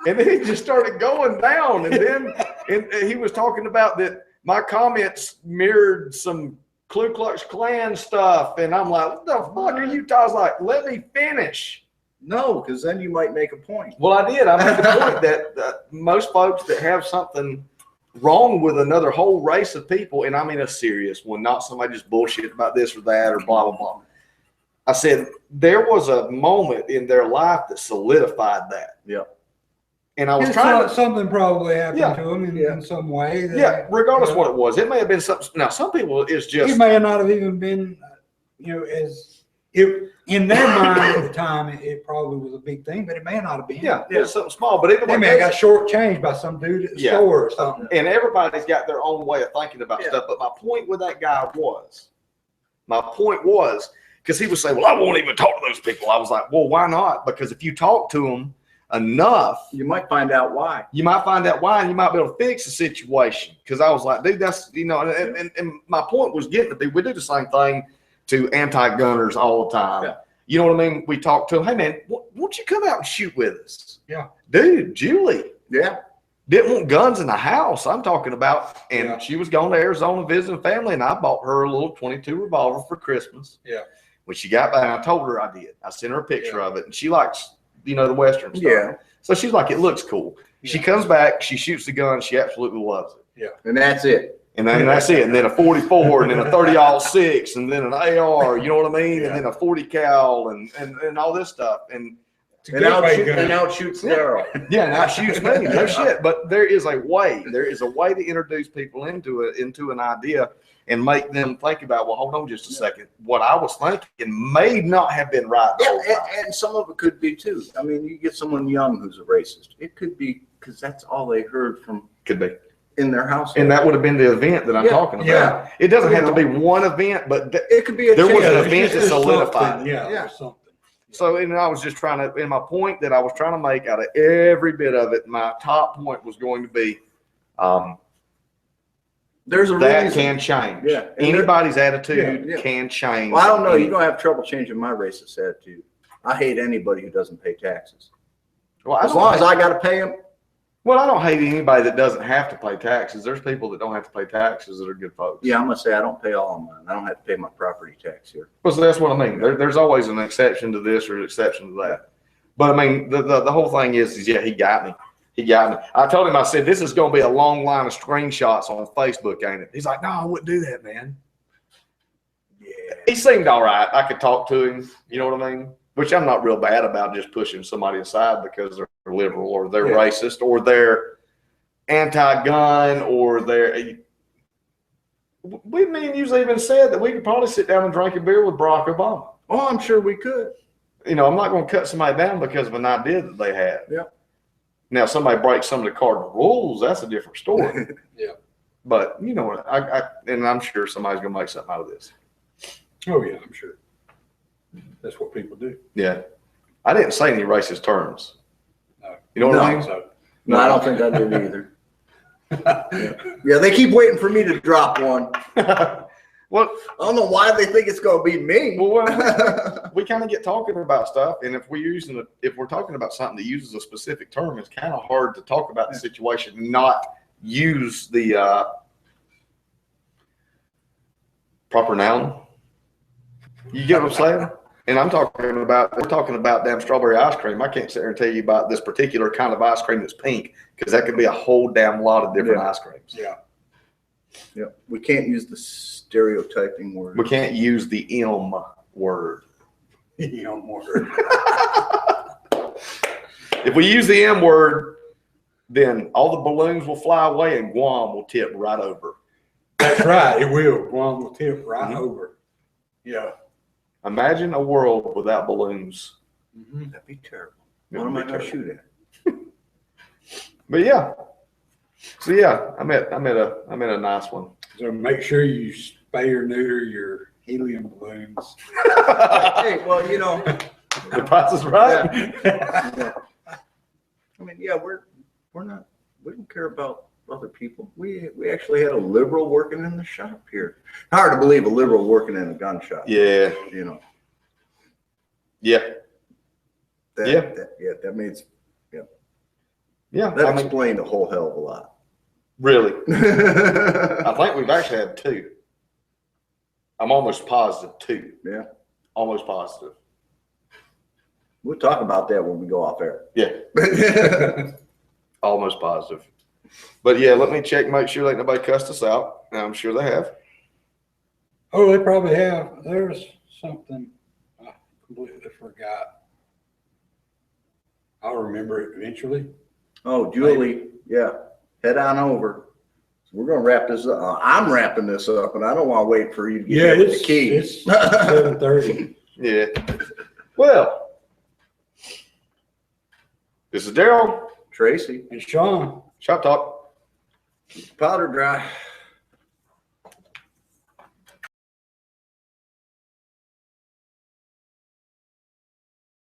And then he just started going down. And then and he was talking about that my comments mirrored some Ku Klux Klan stuff. And I'm like, what the fuck are you talking? I was like, let me finish. No, because then you might make a point. Well, I did. I made the point that most folks that have something wrong with another whole race of people, and I mean a serious one, not somebody just bullshit about this or that or blah, blah, blah. I said, there was a moment in their life that solidified that. Yeah. And I was trying to, something probably happened Yeah. to him Yeah. in some way. That, yeah, regardless of what it was. It may have been something. Now, some people, it's It just, may not have even been, as it in their mind at the time. It probably was a big thing, but it may not have been. yeah, it's something small. But either They way, may have got shortchanged by some dude at the Yeah. store or something. and everybody's got their own way of thinking about Yeah. stuff. But my point with that guy was, because he was saying, well, I won't even talk to those people. I was like, well, why not? Because if you talk to them enough, You might find out why. you might find out why, and you might be able to fix the situation. Because I was like, dude, that's, you know, and my point was getting to be, we do the same thing to anti-gunners all the time. Yeah. You know what I mean? We talk to them, hey man, won't you come out and shoot with us? Yeah. Dude, Julie Yeah. didn't want guns in the house. I'm talking about, and Yeah. she was going to Arizona visiting family, and I bought her a little 22 revolver for Christmas. Yeah. When she got back, I told her I did. I sent her a picture Yeah. of it, and she likes, you know, the Western stuff. Yeah. So she's like, it looks cool. She Yeah. comes back, she shoots the gun, she absolutely loves it. And that's it. And then that's it. And then a 44, and then a 30-06, and then an AR, you know what I mean? Yeah. And then a 40 cal and all this stuff. And And now, gateway gun. and now it shoots Daryl. yeah, now it shoots me. No shit. But there is a way. There is a way to introduce people into an idea and make them think about, well, hold on just a second. What I was thinking may not have been right the Yeah, whole time. and some of it could be too. I mean, you get someone young who's a racist. It could be because that's all they heard from Could be. in their house. And that would have been the event that I'm Yeah. talking about. Yeah. It doesn't You have to know. be one event, but It could be a There was change. an it's event just that solidified something, it. Yeah. Yeah. or something. so, and I was just trying to, and my point that I was trying to make out of every bit of it, my top point was going to be There's a that reason. can change. Yeah. And Anybody's attitude Yeah, yeah. can change. Well, I don't know. You're gonna have trouble changing my racist attitude. I hate anybody who doesn't pay taxes. Well, As long as I got to pay them. well, I don't hate anybody that doesn't have to pay taxes. There's people that don't have to pay taxes that are good folks. Yeah, I'm gonna say I don't pay all of mine. I don't have to pay my property tax here. Well, so that's what I mean. There's always an exception to this or an exception to that. But I mean, the whole thing is yeah, he got me. He got me. I told him, I said, this is going to be a long line of screenshots on Facebook, ain't it? He's like, no, I wouldn't do that, man. Yeah. He seemed all right. I could talk to him. You know what I mean? Which I'm not real bad about just pushing somebody aside because they're liberal or they're Yeah. racist or they're anti-gun or they're. We usually even said that we could probably sit down and drink a beer with Barack Obama. Oh, I'm sure we could. You know, I'm not going to cut somebody down because of an idea that they had. Yeah. Now, somebody breaks some of the cardinal rules, that's a different story. Yeah. But, you know, and I'm sure somebody's going to make something out of this. Oh yeah, I'm sure. That's what people do. Yeah. I didn't say any racist terms. No. You know what I No. mean? So No, I don't think I did either. Yeah, they keep waiting for me to drop one. Well, I don't know why they think it's gonna be me. we kind of get talking about stuff, and if we're talking about something that uses a specific term, it's kind of hard to talk about the situation and not use the proper noun. You get what I'm saying? And we're talking about damn strawberry ice cream. I can't sit there and tell you about this particular kind of ice cream that's pink because that could be a whole damn lot of different ice creams. yeah. Yeah, we can't use the stereotyping word. We can't use the M word. You know more. If we use the M word, then all the balloons will fly away and Guam will tip right over. That's right. It will. One will tip right Mhm. over. Yeah. Imagine a world without balloons. Mm-hmm. That'd be terrible. It What am would I be gonna terrible. shoot at? But yeah. So yeah, I met a nice one. So make sure you spay or neuter your helium balloons. Hey, well, you know, The price is right. yeah. I mean, yeah, we don't care about other people. We actually had a liberal working in the shop here. Hard to believe a liberal working in a gun shop. Yeah. You know. Yeah. That means Yeah. that I mean, explained a whole hell of a lot. really. I think we've actually had two. I'm almost positive two. Yeah. Almost positive. We'll talk about that when we go off air. Yeah. Almost positive. But yeah, let me check, make sure that nobody cussed us out. And I'm sure they have. Oh, they probably have. There's something I completely forgot. I'll remember it eventually. Oh, Julie, yeah, head on over. We're gonna wrap this up. I'm wrapping this up, and I don't want to wait for you to get Yeah, me with it's the keys. It's 7:30. Yeah. Well, this is Daryl. Tracy, And Sean. Shop Talk. powder dry.